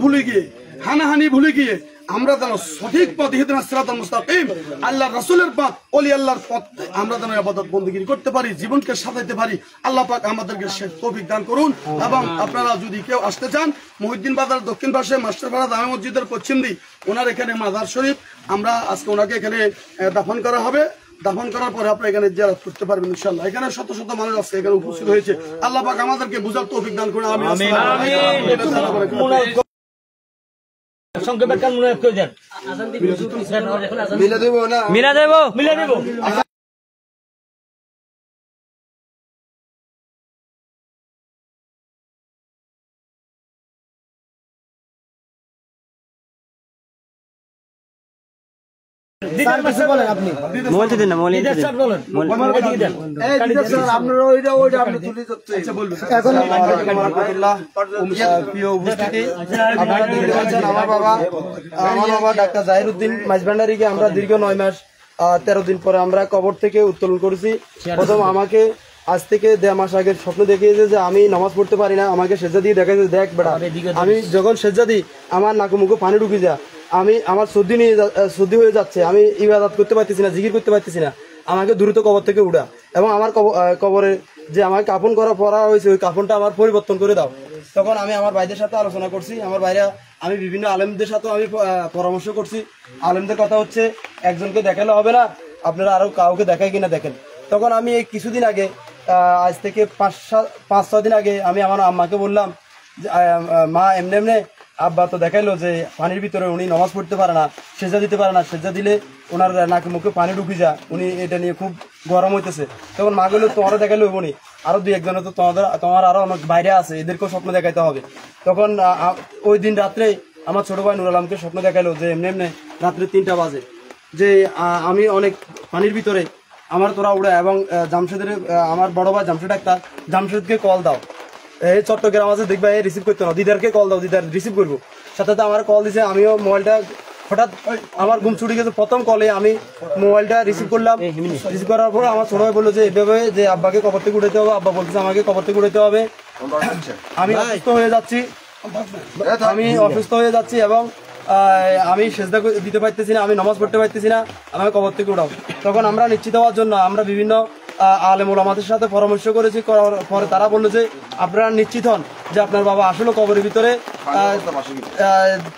ভুলে গিয়ে হানাহানি ভুলে গিয়ে আমরা যেন সঠিক পথ ইহদিনা সিরাতাল মুস্তাকিম আল্লাহর রাসূলের পথ, ওলি আল্লাহর পথ আমরা যেন ইবাদত বندگی করতে পারি, জীবনকে সাজাইতে পারি। আল্লাহ পাক আমাদেরকে সে তৌফিক দান করুন। এবং আপনারা যদি কেউ আসতে চান, মহিউদ্দিন বাজার দক্ষিণ পাশে মাস্টারপাড়া জামে মসজিদের পশ্চিম দিক ওনার এখানে মাজার শরীফ, আমরা আজকে ওনাকে এখানে দাফন করা হবে। দাফন করার পরে আপনারা এখানে জিয়ারত করতে পারবেন ইনশাআল্লাহ। এখানে শত শত মানুষ আছে এখানে উপস্থিত হয়েছে। আল্লাহ পাক আমাদেরকে বুঝার তৌফিক দান করুন। আমিন। সংক্ষেপে কান মনে করে দেন। মিলা দেব। বলেন আপনি। মৌলতে দেন না, মৌলতে দেন। এখন প্রিয় উপস্থিতি, আমার বাবা ডাক্তার জাহিরউদ্দিন মাইজভান্ডারীকে আমরা দীর্ঘ 9 মাস 13 দিন পরে আমরা কবর থেকে উত্তোলন করেছি। প্রথম আমাকে আজ থেকে 1.5 মাস আগে স্বপ্ন দেখিয়েছে যে আমি নামাজ পড়তে পারি না, আমাকে সেজদা দিয়ে দেখাইছে, দেখ বেটা আমি যখন সেজদা দিই আমার নাকে মুখে পানি ঢুকে যায়, আমার সর্দি হয়ে যাচ্ছে, আমি ইবাদত করতে পারতেছি না, জিকির করতে পারতেছি না, আমাকে দ্রুত কবর থেকে উঠা এবং আমার কবরে যে আমাকে কাফন পরা হয়েছে ওই কাফনটা আমার পরিবর্তন করে দাও। তখন আমি আমার ভাইদের সাথে আলোচনা করছি, আমার ভাইরা আমি বিভিন্ন আলেমদের সাথে আমি পরামর্শ করছি। আলেমদের কথা হচ্ছে একজনকে দেখালে হবে না, আপনারা আরো কাউকে দেখায় কিনা দেখেন। তখন আমি এই কিছুদিন আগে, আজ থেকে 5-6 দিন আগে আমি আমার আম্মাকে বললাম মা এমনি আব্বা তো দেখাইলো যে পানির ভিতরে উনি নামাজ পড়তে পারে না, সেজদা দিতে পারে না, সেজদা দিলে ওনার নাকে মুখে পানি ঢুকে যায়, উনি এটা নিয়ে খুব গরম হইতেছে। তখন মা গেলো তোমারও দেখাইলো উনি আরো 2-1 তো তোমার আরো অনেক বাইরে আছে, এদেরকেও স্বপ্ন দেখাইতে হবে। তখন ওই দিন রাত্রে আমার ছোট ভাই নুর আলমকে স্বপ্ন দেখাইলো যে এমনি রাত্রে 3টা বাজে যে আমি অনেক পানির ভিতরে, আমার তোরা উড়ে এবং জামশেদের আমার বড় ভাই জামশেদ ডাক্তার, জামশেদকে কল দাও, এই চট্টগ্রাম আছে দেখবা এই রিসিভ করতে না, দিদারকে কল দাও, দিদার রিসিভ করবো। সাথে আমার কল দিছে, আমিও মোবাইলটা হঠাৎ আমার ঘুম ছুটে গেছে, প্রথম কলে আমি মোবাইলটা রিসিভ করলাম। রিসিভ করার পর আমার ছোট ভাই বললো যে এভাবে যে আব্বাকে কবর থেকে উঠাইতে হবে, আব্বা বলতেছে আমাকে কবর থেকে উঠাইতে হবে, আমি অসুস্থ হয়ে যাচ্ছি এবং আমি সেজদা দিতে পারতেছি না, আমি নামাজ পড়তে পারতেছি না, আমাকে কবর থেকে উঠাও। তখন আমরা নিশ্চিত হওয়ার জন্য আমরা বিভিন্ন আলেম ওলামাদের সাথে পরামর্শ করেছি, করার পরে তারা বললো যে আপনারা নিশ্চিত হন যে আপনার বাবা আসলে কবরের ভিতরে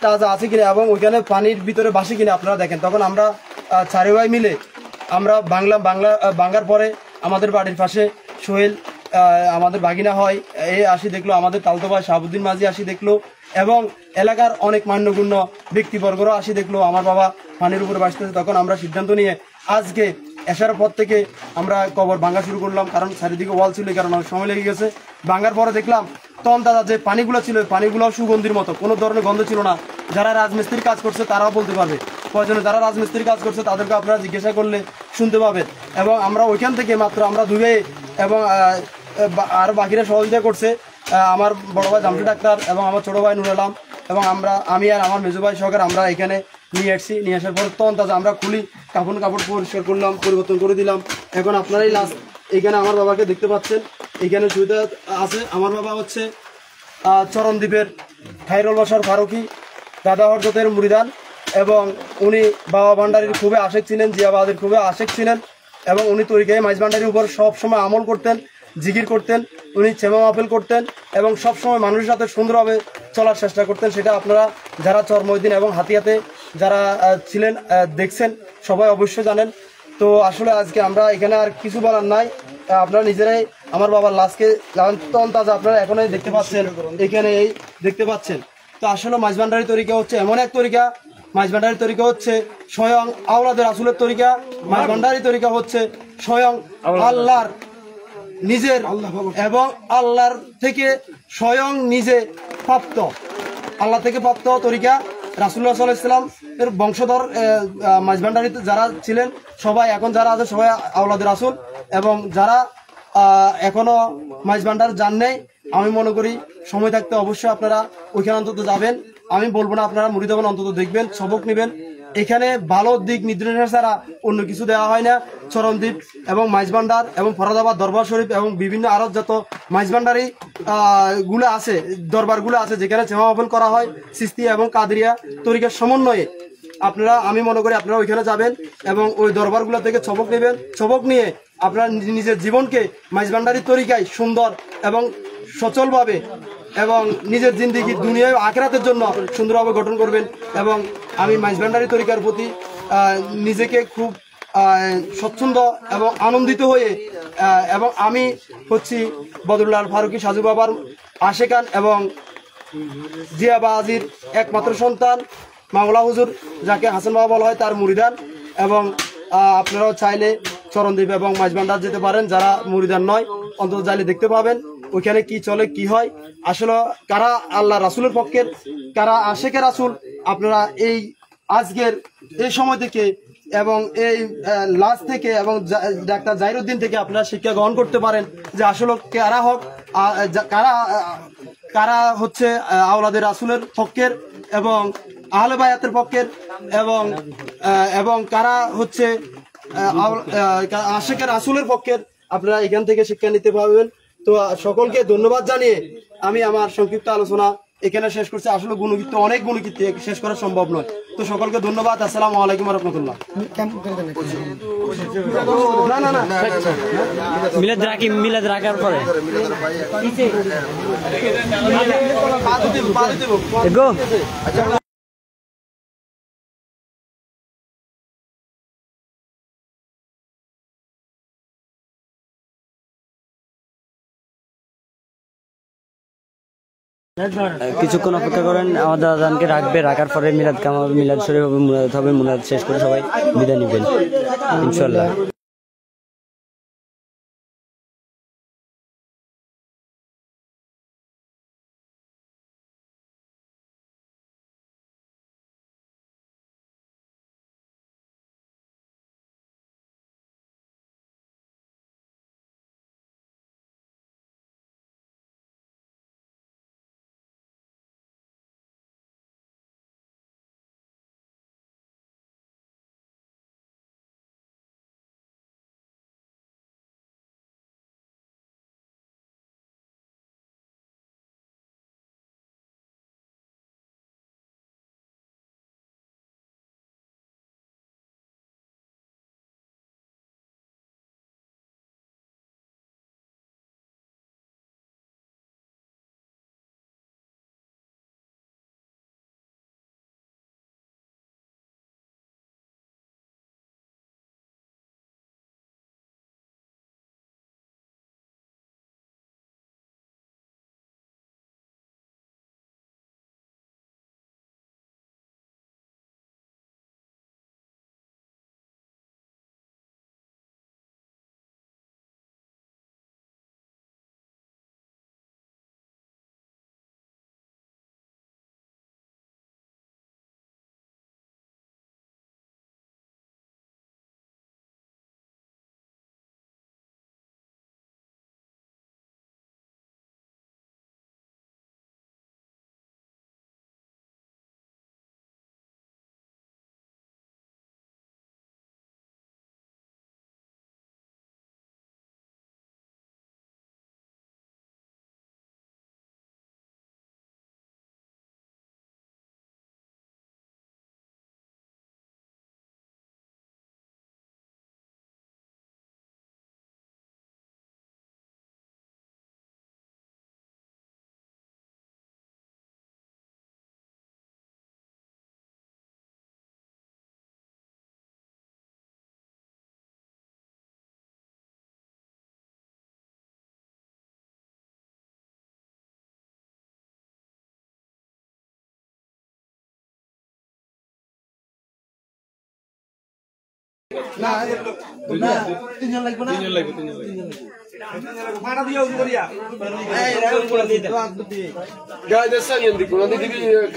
তাজা আছে কিনা এবং ওইখানে পানির ভিতরে বাসি কিনা আপনারা দেখেন। তখন আমরা 4 ভাই মিলে আমরা বাংলার পরে আমাদের বাড়ির পাশে সোহেল আমাদের বাগিনা হয় আসি দেখলো, আমাদের তালতো ভাই শাহাবুদ্দিন মাঝি আসি দেখলো এবং এলাকার অনেক মান্যগণ্য ব্যক্তিবর্গরা আসি দেখলো আমার বাবা পানির উপরে বাসতেছে। তখন আমরা সিদ্ধান্ত নিয়ে আজকে এসার পর থেকে আমরা কবর ভাঙা শুরু করলাম, কারণ চারিদিকে ওয়াল ছিল, কারণ অনেক সময় লেগে গেছে। ভাঙার পরে দেখলাম তখন দাদা যে পানিগুলো ছিল পানিগুলো সুগন্ধির মতো, কোনো ধরনের গন্ধ ছিল না। যারা রাজমিস্ত্রির কাজ করছে তারাও বলতে পারবে, প্রয়োজনে যারা রাজমিস্ত্রির কাজ করছে তাদেরকে আপনারা জিজ্ঞাসা করলে শুনতে পাবেন। এবং আমরা ওইখান থেকে মাত্র আমরা ধুয়ে এবং আর বাকিরা সহযোগিতা করছে আমার বড় ভাই জামশু ডাক্তার এবং আমার ছোট ভাই নুর আলম এবং আমি আর আমার মেজো ভাই সহকারে আমরা এখানে নিয়ে আসছি। নিয়ে আসার পর তখন তাজা আমরা খুলি কাপড় পরিষ্কার করলাম, পরিবর্তন করে দিলাম। এখন আপনারাই লাস্ট এখানে আমার বাবাকে দেখতে পাচ্ছেন, এখানে সুবিধা আছে। আমার বাবা হচ্ছে চরণদ্বীপের খায়রুল বাশার ফারুকি দাদা হরজতের মুরিদান এবং উনি বাবা ভান্ডারীর খুবই আশেক ছিলেন, জিয়াবাদের খুবই আশেক ছিলেন এবং উনি তরিকায় মাইজ ভান্ডারীর উপর সবসময় আমল করতেন, জিকির করতেন, উনি ছেমা মাহফিল করতেন এবং সবসময় মানুষের সাথে সুন্দরভাবে চলার চেষ্টা করতেন। সেটা আপনারা যারা চরমদিন এবং হাতিয়াতে যারা ছিলেন দেখছেন সবাই অবশ্যই জানেন। তো আসলে আজকে আমরা এখানে আর কিছু বলার নাই, আপনারা নিজেরাই আমার বাবার লাশকে তখন তাজা আপনারা এখনই দেখতে পাচ্ছেন, এখানে এই দেখতে পাচ্ছেন। তো আসলে মাইজ ভান্ডারী তরিকা হচ্ছে এমন এক তরিকা, মাইজ ভান্ডারী তরিকা হচ্ছে স্বয়ং আওলাদে রাসূলের তরিকা, মাইজ ভান্ডারী তরিকা হচ্ছে স্বয়ং আল্লাহর নিজের এবং আল্লাহর থেকে স্বয়ং নিজে প্রাপ্ত, আল্লাহ থেকে প্রাপ্ত তরিকা। রাসূলুল্লাহ সাল্লাল্লাহু আলাইহি ওয়াসাল্লাম এর বংশধর মাইজ ভান্ডারীতে যারা ছিলেন সবাই এখন যারা আছে সবাই আওলাদে রাসূল এবং যারা এখনো মাইজ ভান্ডার যান নেই, আমি মনে করি সময় থাকতে অবশ্যই আপনারা ওইখানে অন্তত যাবেন। আমি বলবো না, আপনারা মুরিদ হবেন, অন্তত দেখবেন, সবক নেবেন। এখানে ভালো দিক নির্দেশনা ছাড়া অন্য কিছু দেওয়া হয় না। চরণদ্বীপ এবং মাইজ ভান্ডার এবং ফরাদাবাদ দরবার শরীফ এবং বিভিন্ন আরো যত মাইজ ভান্ডারী গুলো আছে, দরবারগুলো আছে যেখানে ছেমা মাহফিল করা হয় চিশতিয়া এবং কাদরিয়া তরিকার সমন্বয়ে, আপনারা আমি মনে করি আপনারা ওইখানে যাবেন এবং ওই দরবারগুলো থেকে সবক নেবেন। সবক নিয়ে আপনারা নিজের জীবনকে মাইজ ভান্ডারী তরিকায় সুন্দর এবং সচলভাবে এবং নিজের জিন্দেগি দুনিয়ায় আখিরাতের জন্য সুন্দরভাবে গঠন করবেন। এবং আমি মাইজ ভান্ডারী তরিকার প্রতি নিজেকে খুব স্বচ্ছন্দ এবং আনন্দিত হয়ে এবং আমি হচ্ছি বদরুল্লাহ ফারুকি সাজু বাবার আশেকান এবং জিয়া বাজির একমাত্র সন্তান মাওলা হুজুর যাকে হাসান বাবা বলা হয় তার মুরিদান। এবং আপনারাও চাইলে চরণদ্বীপ এবং মাইজ ভান্ডার যেতে পারেন, যারা মুরিদান নয় অন্তত চাইলে দেখতে পাবেন ওইখানে কি চলে কি হয়, আসলে কারা আল্লাহ রাসূলের পক্ষের, কারা আশেকের রাসূল। আপনারা এই আজকের এই সময় থেকে এবং এই লাশ থেকে এবং ডাক্তার জাহিরউদ্দিন থেকে আপনারা শিক্ষা গ্রহণ করতে পারেন যে আসলে কারা হক, কারা হচ্ছে আওলাদের রাসূলের পক্ষের এবং আহলে বায়াতের পক্ষের এবং কারা হচ্ছে আশেকের রাসূলের পক্ষের। আপনারা এখান থেকে শিক্ষা নিতে পারবেন। তো সকলকে ধন্যবাদ জানিয়ে আমি আমার সংক্ষিপ্ত আলোচনা এখানে শেষ করছি। আসলে গুণগীত অনেক গুণগীত শেষ করা সম্ভব নয়। তো সকলকে ধন্যবাদ। আসসালামু আলাইকুম ওয়া রাহমাতুল্লাহ। মিলাদ রাখার পরে কিছুক্ষণ অপেক্ষা করেন, আমাদের আজানকে রাখার পরে মিলাদ শরীফ হবে, মুনাজাত হবে, মুনাজাত শেষ করে সবাই বিদায় নিবেন ইনশাআল্লাহ।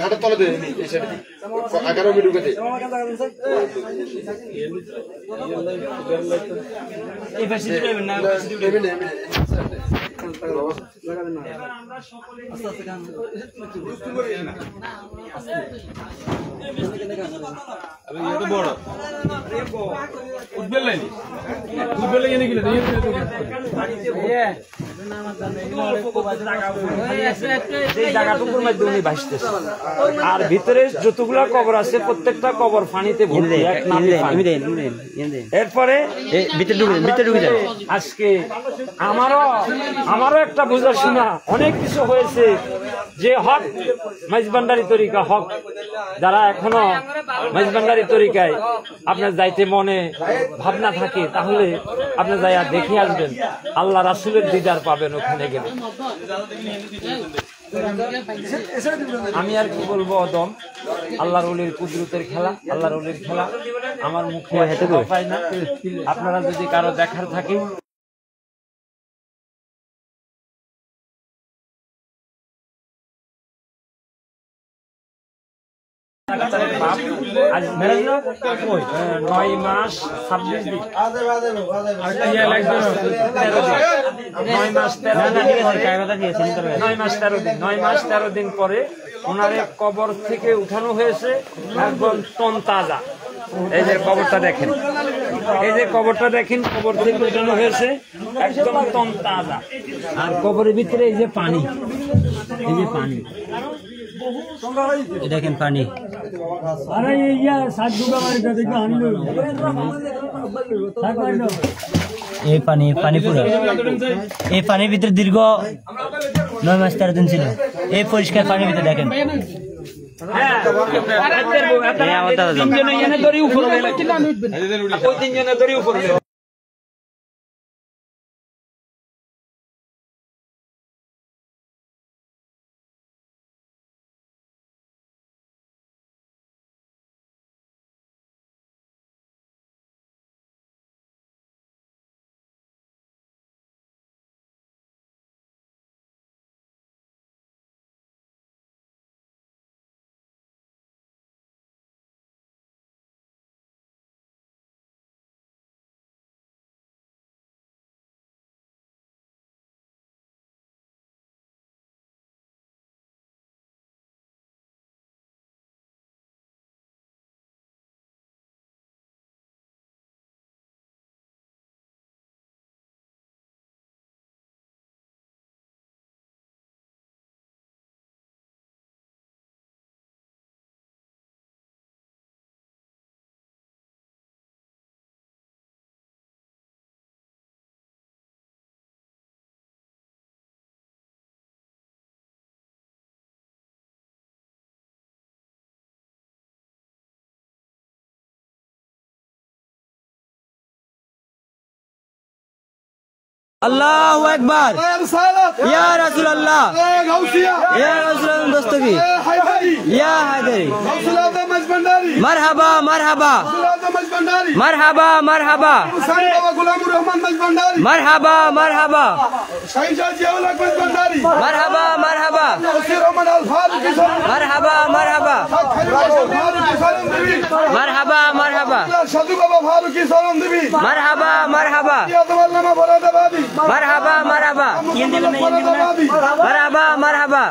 ঘাটের তলে দেয় 11 মিনিট ঢুকে জায়গাটুকুর মধ্যে উনি ভাসতেছে আর ভিতরে যতগুলা কবর আছে প্রত্যেকটা কবর পানিতে ভর্তি এক নালি পানি। এরপরে ভিতরে ঢুকে যায়। আজকে আমারও একটা বোঝা শোনা অনেক কিছু হয়েছে যে হক মাইজভান্ডারি তরিকা হক যারা এখনো মাইজভান্ডারি তরিকায় আপনার যাইতে মনে ভাবনা থাকে তাহলে আপনি যাইয়া দেখে আসবেন, আল্লাহ রাসূলের দিদার পাবেন ওখানে গেলে। আমি আর কি বলবো, অদম আল্লাহর ওলির কুদরতের খেলা, আল্লাহর ওলির খেলা আমার মুখে পায় না। আপনারা যদি কারো দেখার থাকে আজ 9 মাস 26 দিন 9 মাস 13 দিন পরে ওনারে কবর থেকে উঠানো হয়েছে একদম তনতাজা। এই যে কবরটা দেখেন, এই যে কবরটা দেখেন, কবর থেকে উঠানো হয়েছে একদম তনতাজা। আর কবরের ভিতরে এই যে পানি, এই যে পানি দেখেন পানি। এই পানি পুরো এই পানির ভিতরে দীর্ঘ 9 মাস 13 দিন ছিল। এই পরিষ্কার পানির ভিতরে দেখেন। আল্লাহু আকবার, ইয়া রাসূলুল্লাহ, ইয়া রাসূলুল্লাহ দস্তগীর, ইয়া হায়দারি, মারহাবা মারহাবা মারহাবা মারহাবা মারহাবা মারহাবা মারহাবা মারহাবা মারহাবা মারহাবা মারহাবা মারহাবা মারহাবা মারহাবা মারহাবা মারহাবা মারহাবা মারহাবা।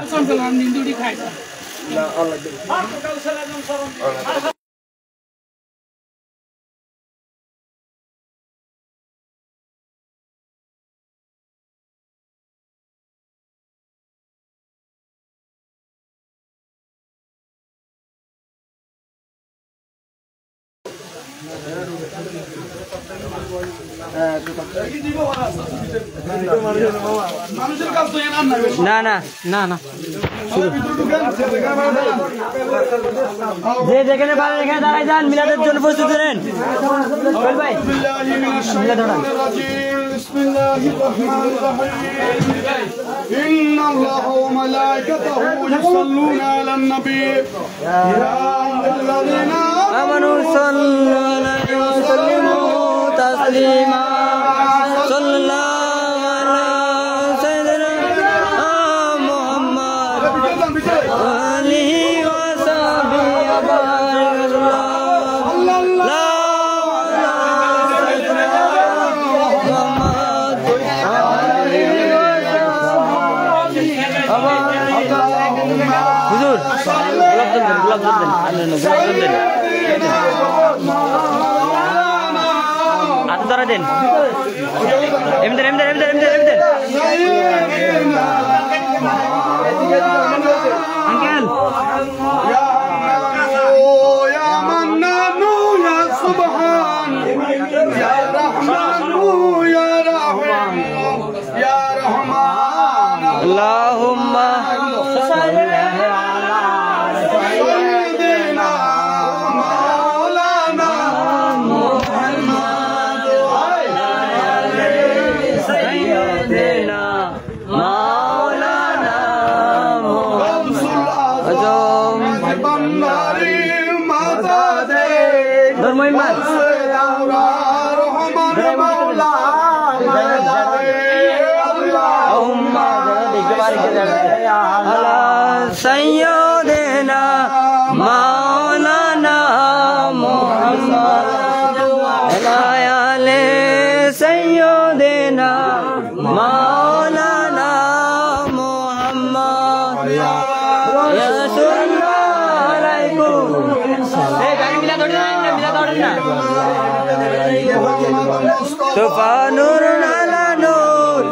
না না না না, যে যেখানে পারেন এখানে দাঁড়াই যান, মিলাদের জন্য প্রস্তুত নেন ভাই। ইন্নাল্লাহা ওয়া মালাইকাতাহু ইউসাল্লুনা আলান নবী ইয়া আইয়ুহাল্লাযীনা آمنوا صلوا عليه وسلموا تسليما صلى الله على سيدنا محمد وآله وصحبه وبارك Huzur, gelap dan, atau tara den, emder. Uncle. يا منان يا سبحان يا رحمن يا رحيم يا رحمن اللهم صل على سيدنا مولانا محمد سيدنا مولانا أعظم بنداري مدد Nur Muhammad Sayyidina Maulana Muhammad Alayhi Sayyidina Maulana Muhammad Ya Rasulullah alaikum Tufanur ala nur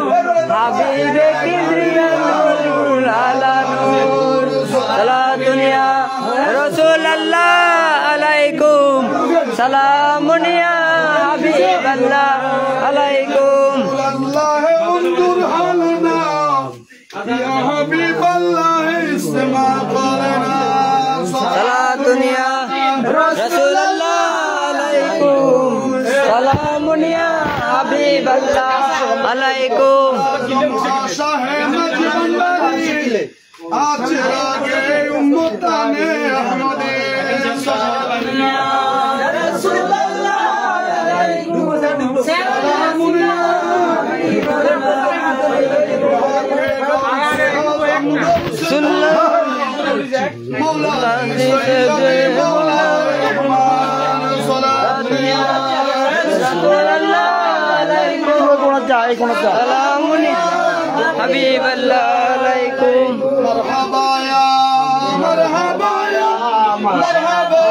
Habibe Kibriyul ala nur Salatun ya Rasulullah alaikum Salamun ya Habiballah alaikum الله انظر حالنا يا حبيب الله اسمع قولنا Salatun ya Rasulullah alaikum Salamun ya Habiballah alaikum Shah मजबंदरी आज रागे उम्मताने अहमदे या रसूलल्लाह Habiballah alaikum مرحبا يا مرحبا يا مرحبا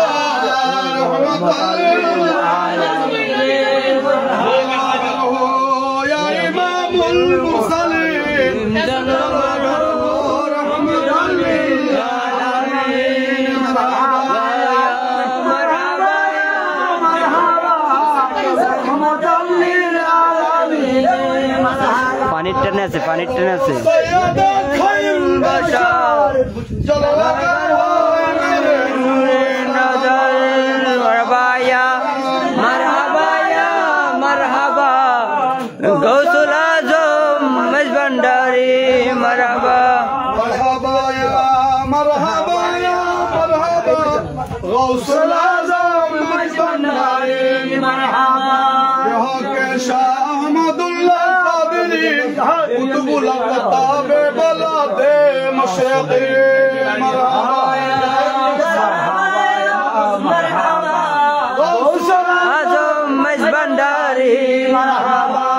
رحمة للعالمين يا إمام المرسلين رحمة للعالمين مرحبا يا مرحبا يا مرحبا رحمة للعالمين পানির ট্রেনে আছে سيد خير البشر جلالك مرحبا ya marhaba Gausul Azam Majbandari marhaba مرحبا يا مرحبا يا مرحبا غوث الأعظم مجبناري مرحبا بحق شاه أحمد الله القادري كتب الأقطاب بلاد مشرقي مرحبا غوث Azam Majbandari مرحبا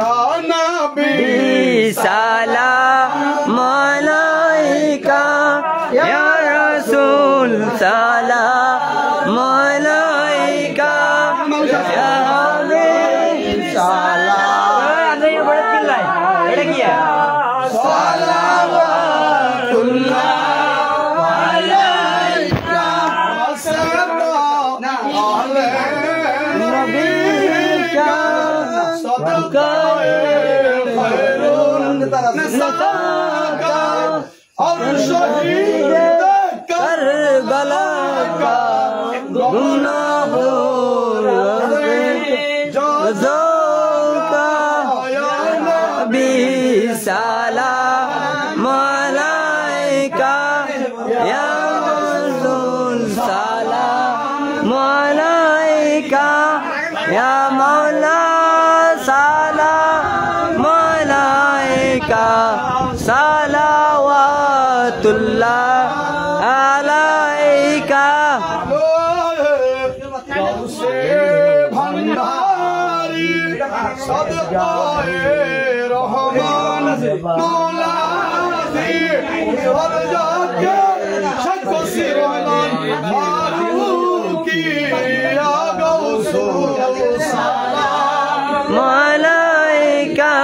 يا نبي salam alaika ya rasul salam alaika ya habib salam ada yang berat pilai ada kia salawatullah alaika nabiyika sadaka khairun nasaka al-shahid Karbala ka gunahoor jazoka nabi salam alaika ya rasul salam Rahman মৌলাজি হযরত শাকসি রহমান ফারুকি ইয়া গাউসুল সালাম মালাইকা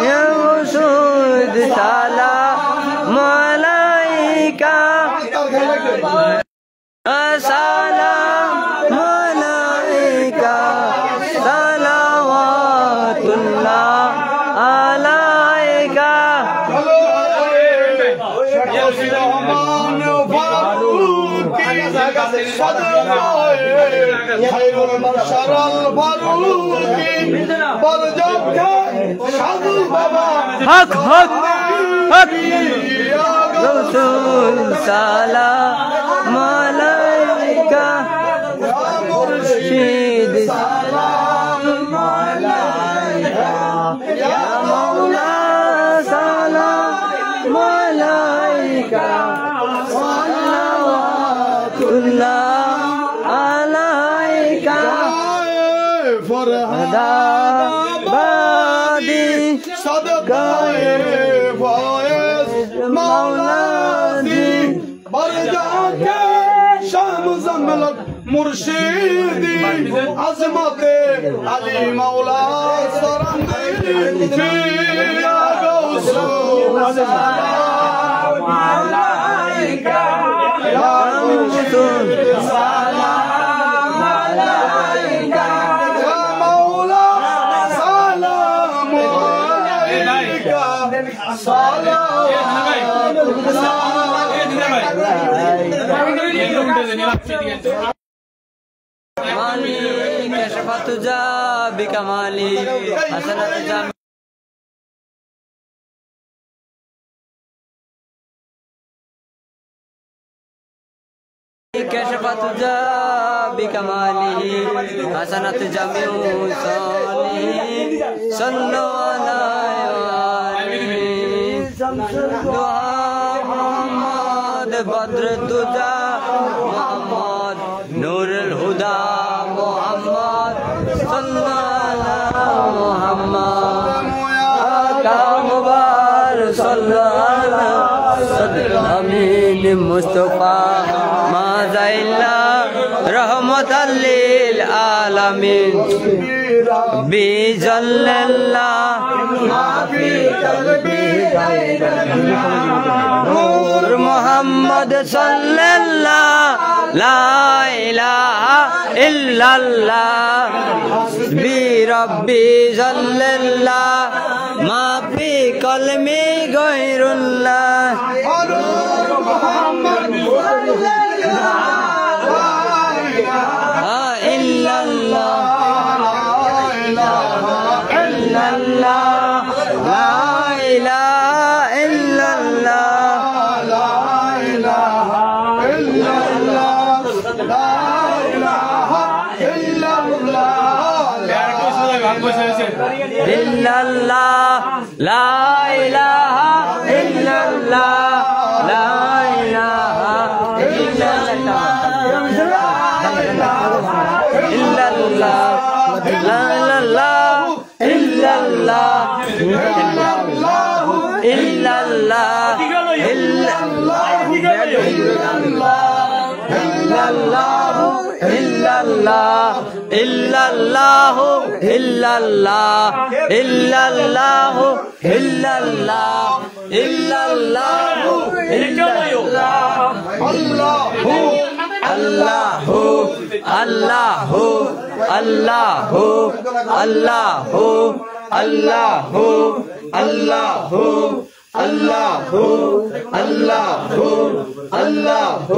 ইয়া গাউসুল সালাম মালাইকা সালাম মালাইকা সালাওয়াতুল্লাহ আলাইকা শাকসি রহমান ফারুকি সদকায়ে খায়রুল মাশারাল ফারুকি বরজত সাধু বাবা হক হক হক রাসূল সালাম মালাইকা মুর্শিদ সালাম মালাইকা ইয়া মাওলা সালাম মালাইকা সালাওয়াতুল্লাহ আলাইকা ফরহাদাবাদী সদকায়ে ফয়েজ মাওলাজি বরজাকে শাহ মুজাম্মিল মুর্শিদি আজমতে আলী মাওলা সরন্দি ফিয়া গাউসুল সালাম আলাইকা ইয়া মুর্শিদ সালাম আলাইকা ইয়া মাওলা সালাম আলাইকা মালি কাশফাতু জা বিকামালি হাসানাতু জা কাশফাতু জা বিকামালি হাসানাতু জামিউ সালিহিন সাল্লু আলাইহি দুআ মুহাম্মদ বদর তুজা মুহাম্মদ নূরুল হুদা মুহাম্মদ সাল্লাল্লাহু মুহাম্মদ আকা মুবারক সাল্লাল্লাহু সদর আমিন মুস্তাফা মাযাইল্লা রহমাতাল লিল আলামিন বিজাল্লাল্লাহ মাফি কলবি নূর মুহাম্মদ সাল্লাল্লাহু লা ইলাহা ইল্লাল্লাহ বি রব্বি জাল্লাল্লাহ মাফি কলমি গায়রুল্লাহ নূর মুহাম্মদ ইল্লাল্লাহ illallah la ilaha illallah la ilaha illallah la ilaha illallah illallah la ilaha illallah la ilaha illallah illallah la ilallah illallah illallah illallah illallah illallah illallah illallah Allahu Allahu Allahu Allahu Allahu Allahu Allahu Allahu Allahu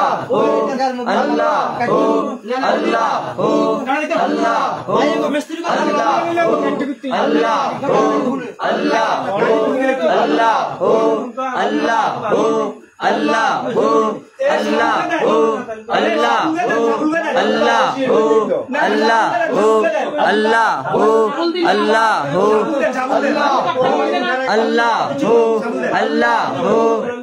Allahu Allahu Allahu Allahu Allahu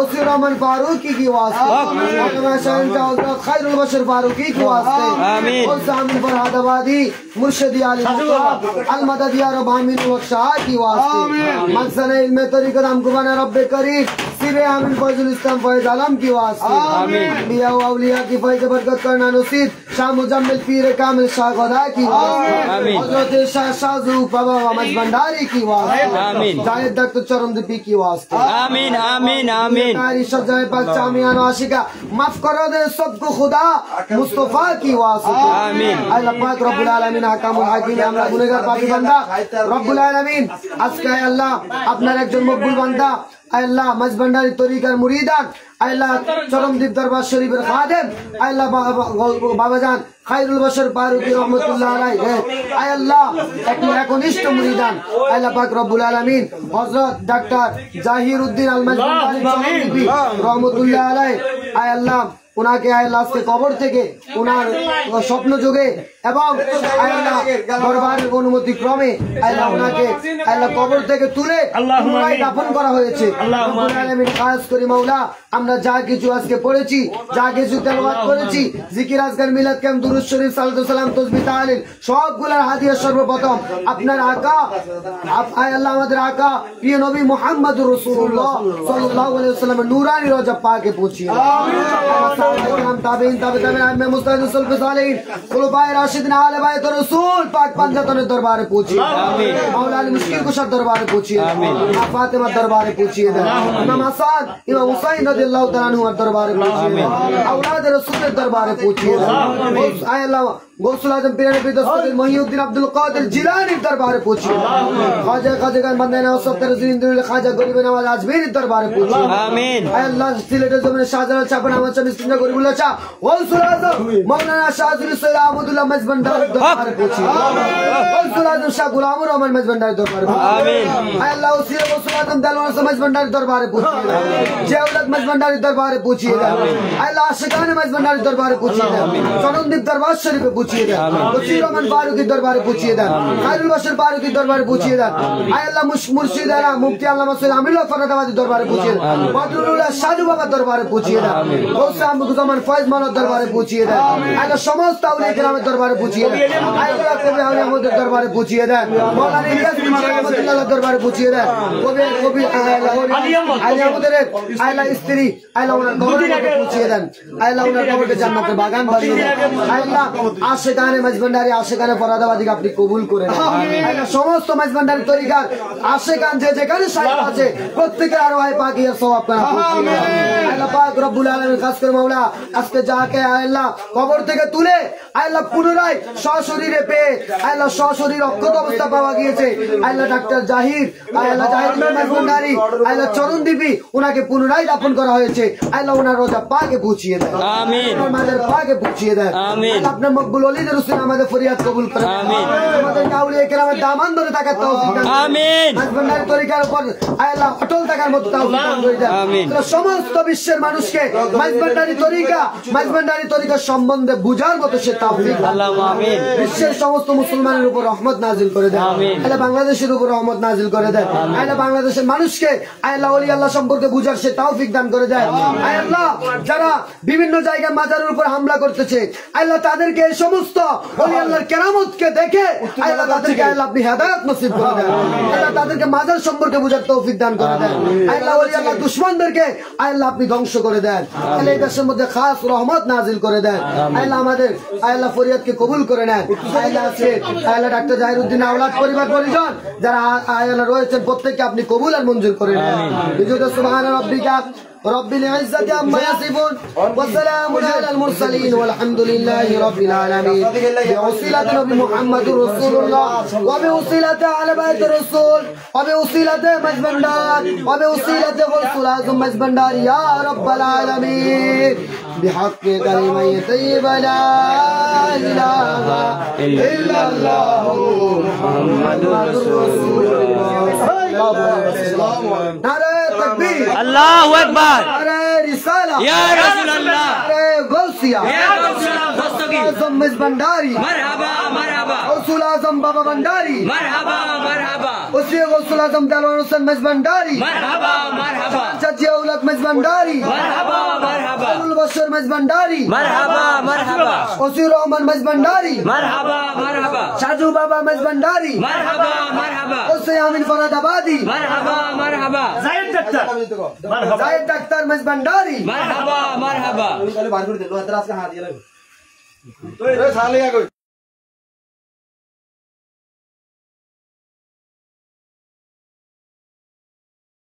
ओसी रहमान फारूकी की वास्ते मौलाना शहंशाह हज़रत खैरुल बशर फारूकी की वास्ते आमीन। और सामिल फरहादाबादी मुर्शिद आली अल मदद या रब आमीन व शाह की वास्ते मकसद इल्म तरीक़त हमको बना रब करीम सिरे आमीन फैजुल इस्लाम फैज आलम की वास्ते आमीन। मियां औलिया की फैज बरकत करना नसीब शाह मुजम्मिल पीर कामिल शाह गदा की वास्ते हज़रत शाह शाहजू बाबा अहमद भंडारी की वास्ते आमीन। जाहिद डॉक्टर चरमदीपी की वास्ते आमीन आमीन आमीन। कारी शजाए पाक जामियान आशिका माफ करो दे सबको खुदा मुस्तफा की वास्ते आमीन। अल्लाह पाक रब्बुल आलमीन हकामुल हाकिम আমরা গুনাহগার পাপী বান্দা রব্বুল আলামিন আজকে আল্লাহ আপনার একজন মকবুল বান্দা আল্লাহ মাঝভান্ডারী তরিকার মুরিদান আল্লাহ চরমদ্বীপ দরবার শরীফের খাদেম আল্লাহ বাবাজান খায়রুল বশর ফারুকী রহমাতুল্লাহ আলাইহি আল্লাহ একনিষ্ঠ মুরিদান আল্লাহ পাক রব্বুল আলামিন হযরত ডাক্তার জাহির উদ্দিন আল মাঝভান্ডারী চরমদ্বীপী রহমাতুল্লাহ আলাইহি আল্লাহ উনাকে আল্লাহ আজকে কবর থেকে উনার স্বপ্ন যোগে এবং আল্লাহ দরবারের অনুমতি ক্রমে আল্লাহ উনাকে আল্লাহ কবর থেকে তুলে পুনরায় দাফন করা হয়েছে। রব্বুল আলামিন খাস করে মাওলা আমরা যা কিছু আজকে পড়েছি যা কিছু তেলাওয়াত করেছি জিকির আজকার মিলাদ ক্যাম্প দুরূদ শরীফ সালাতু সালাম তাসবিহ তাহলিল সবগুলোর হাদিয়া সর্বপ্রথম আপনার আকা আল্লাহ আমাদের আকা প্রিয় নবী মুহাম্মদুর রাসূলুল্লাহ সাল্লাল্লাহু আলাইহি ওয়াসাল্লামের নূরানি রওজা পাকে পৌঁছিয়ে आमीन। ताबीन ताबीन मुस्ताहिद सल्फ सालिहीन खुलफाए राशिदीन आले बायत रसूल पाक पंजतने दरबारे पहुंची आमीन। मौला अली मुश्किल कुशा दरबारे पहुंची आमीन। फातिमा दरबारे पहुंची इमाम हसन इमाम हुसैन रदियल्लाहु तआला अन्हु दरबारे पहुंची औलाद रसूल दरबारे पहुंची आय अल्लाह गौसुल आजम पीर नबी दस्तगीर मोहिउद्दीन अब्दुल कादिर जिलानी दरबारे पहुंची ख्वाजा खाजा बंदे नवाज सत्तर जिंदुल खाजा गरीब नवाज आजमीरी दरबारे पहुंची आमीन। आय अल्लाह सिलेट जमने शाहजलाल शाहपन अहमद शाह मिस्किन गरीबुल्लाह शाह गौसुल आजम मौलाना शाहजुल सैयद अहमदुल्लाह मजबंदारी दरबारे पहुंची गौसुल आजम शाह गुलामुर रहमान मजबंदारी दरबारे आमीन। आय अल्लाह उसी गौसुल आजम दलवार से मजबंदारी दरबारे पहुंची जेवलत मजबंदारी दरबारे पहुंची आय अल्लाह आशिकान मजबंदारी दरबारे पहुंची चरमद्वीप दरबार शरीफ पहुंची वसीर रहमान फारूकी दरबारे पूछिए दा खैरुल बशर फारूकी दरबारे पूछिए दा आय अल्लाह मुर्शिद आला मुफ्ती अल्लामा सैयद अमीरुल्लाह फरदाबादी दरबारे पूछिए बदरुल्लाह शाहजू बाबा दरबारे पूछिए दा गौसे अहमद फैज मौला दरबारे पूछिए दा आय समस्त औलिया किराम दरबारे पूछिए दा आय कबीर औलिया अहमद दरबारे पूछिए दा मौलाना इलियास बिन रहमतुल्लाह दरबारे पूछिए दा कबीर आय अहमद रे आय स्त्री आय उनार कबर पूछिए दा आय उनार कबर के जन्नतेर बागान बानिয়ে দেন आय आशिकाने मजबंडारी आशिकाने फरहादाबादी আপনি কবুল করে নেন আল্লাহ সমস্ত মজবন্ডারি তরিকার আশিকান যে যেখানে শায়খ আছে প্রত্যেকের আরওয়াহে পাকিয়ার সওয়াব করা আল্লাহ পাক রব্বুল আলামিন খাস করে মাওলা আজকে যাকে আল্লাহ কবর থেকে তুলে আল্লাহ পুনরায় সশরীরে পেয়ে আল্লাহ সশরীর অক্ষত অবস্থা পাওয়া গিয়েছে আল্লাহ ডাক্তার জাহির আল্লাহ জাহির মজবন্ডারি আল্লাহ চরণদ্বীপী উনাকে পুনরায় দাফন করা হয়েছে আল্লাহ উনার রোজা পাকে পৌঁছিয়ে দেন আমিন। মাদের পাকে পৌঁছিয়ে দেন আমিন। আপনার মকবুল ওলিদের রসুল আমাদের ফরিয়াদ কবুল করেন আমিন। আমাদের আউলিয়া কেরামের দামান ধরে থাকার তৌফিক দান আমিন। মজবন্ডারি তরিকার উপর আল্লাহ অটল থাকার মতো তৌফিক দান করে দেন আমিন। সমস্ত বিশ্বের মানুষকে মজবন্ডারি তরিকা সম্বন্ধে বুঝার মতো সে তৌফিক আল্লাহ আমিন। বিশ্বের সমস্ত মুসলমানের উপর রহমত নাজিল করে দেন আমিন। আল্লাহ বাংলাদেশের উপর রহমত নাজিল করে দেন আল্লাহ বাংলাদেশের মানুষকে আল্লাহ ওলি আল্লাহ সম্পর্কে বুঝার সে তৌফিক দান করে দেন আল্লাহ। যারা বিভিন্ন জায়গায় মাজারের উপর হামলা করতেছে আল্লাহ তাদেরকে এই সমস্ত ওলি আল্লাহর কেরামতকে দেখে আল্লাহ তাদেরকে আল্লাহ আপনি হেদায়েত নসিব করে দেন আল্লাহ তাদেরকে মাজার সম্পর্কে বুঝার তৌফিক দান করে দেন আল্লাহ ওলি আল্লাহ দুশমনদেরকে আল্লাহ আপনি ধ্বংস করে দেন আল্লাহ এই দেশের মধ্যে খাস রহমত নাজিল করে দেন আল্লাহ আমাদের আল্লাহ ফরিয়াদকে কবুল করে নেন আল্লাহ আছে আল্লাহ ডাক্তার জাহির উদ্দিন আওলাদ পরিবার পরিজন যারা আল্লাহ রয়েছেন প্রত্যেককে আপনি কবুল আর মঞ্জুর করে নেন বিজয় সুবহান রাব্বিকা رب العزة عما يصفون والسلام على المرسلين والحمد لله رب العالمين بوصيلة نبي محمد رسول الله وبوصيلة على بيت الرسول وبوصيلة مجبندار وبوصيلة غوث الأعظم مجبندار يا رب العالمين بحق كلمة طيبة لا إله إلا الله محمد رسول الله نعرہ تکبیر अल्लाहु अकबर अरे रिसाला या रसूल अल्लाह अरे गौसिया या गौसिया दस्तगीर आजम मिस भंडारी मरहबा मरहबा गौसुल आजम बाबा भंडारी मरहबा मरहबा उसी गौसुल आजम दलवार हुसैन मिस भंडारी मरहबा मरहबा चाची औलत मिस भंडारी मरहबा मरहबा अब्दुल बशर मिस भंडारी मरहबा मरहबा उसी रहमान मिस भंडारी मरहबा मरहबा साजू बाबा मिस भंडारी मरहबा मरहबा उसे आमिन फरादाबादी मरहबा मरहबा জায়েদ ডাক্তার जाहिद डॉक्टर मिस भंडारी मरहबा मरहबा बाहर कर दे लो तेरा आज का हाथ ये लगो तो साले या कोई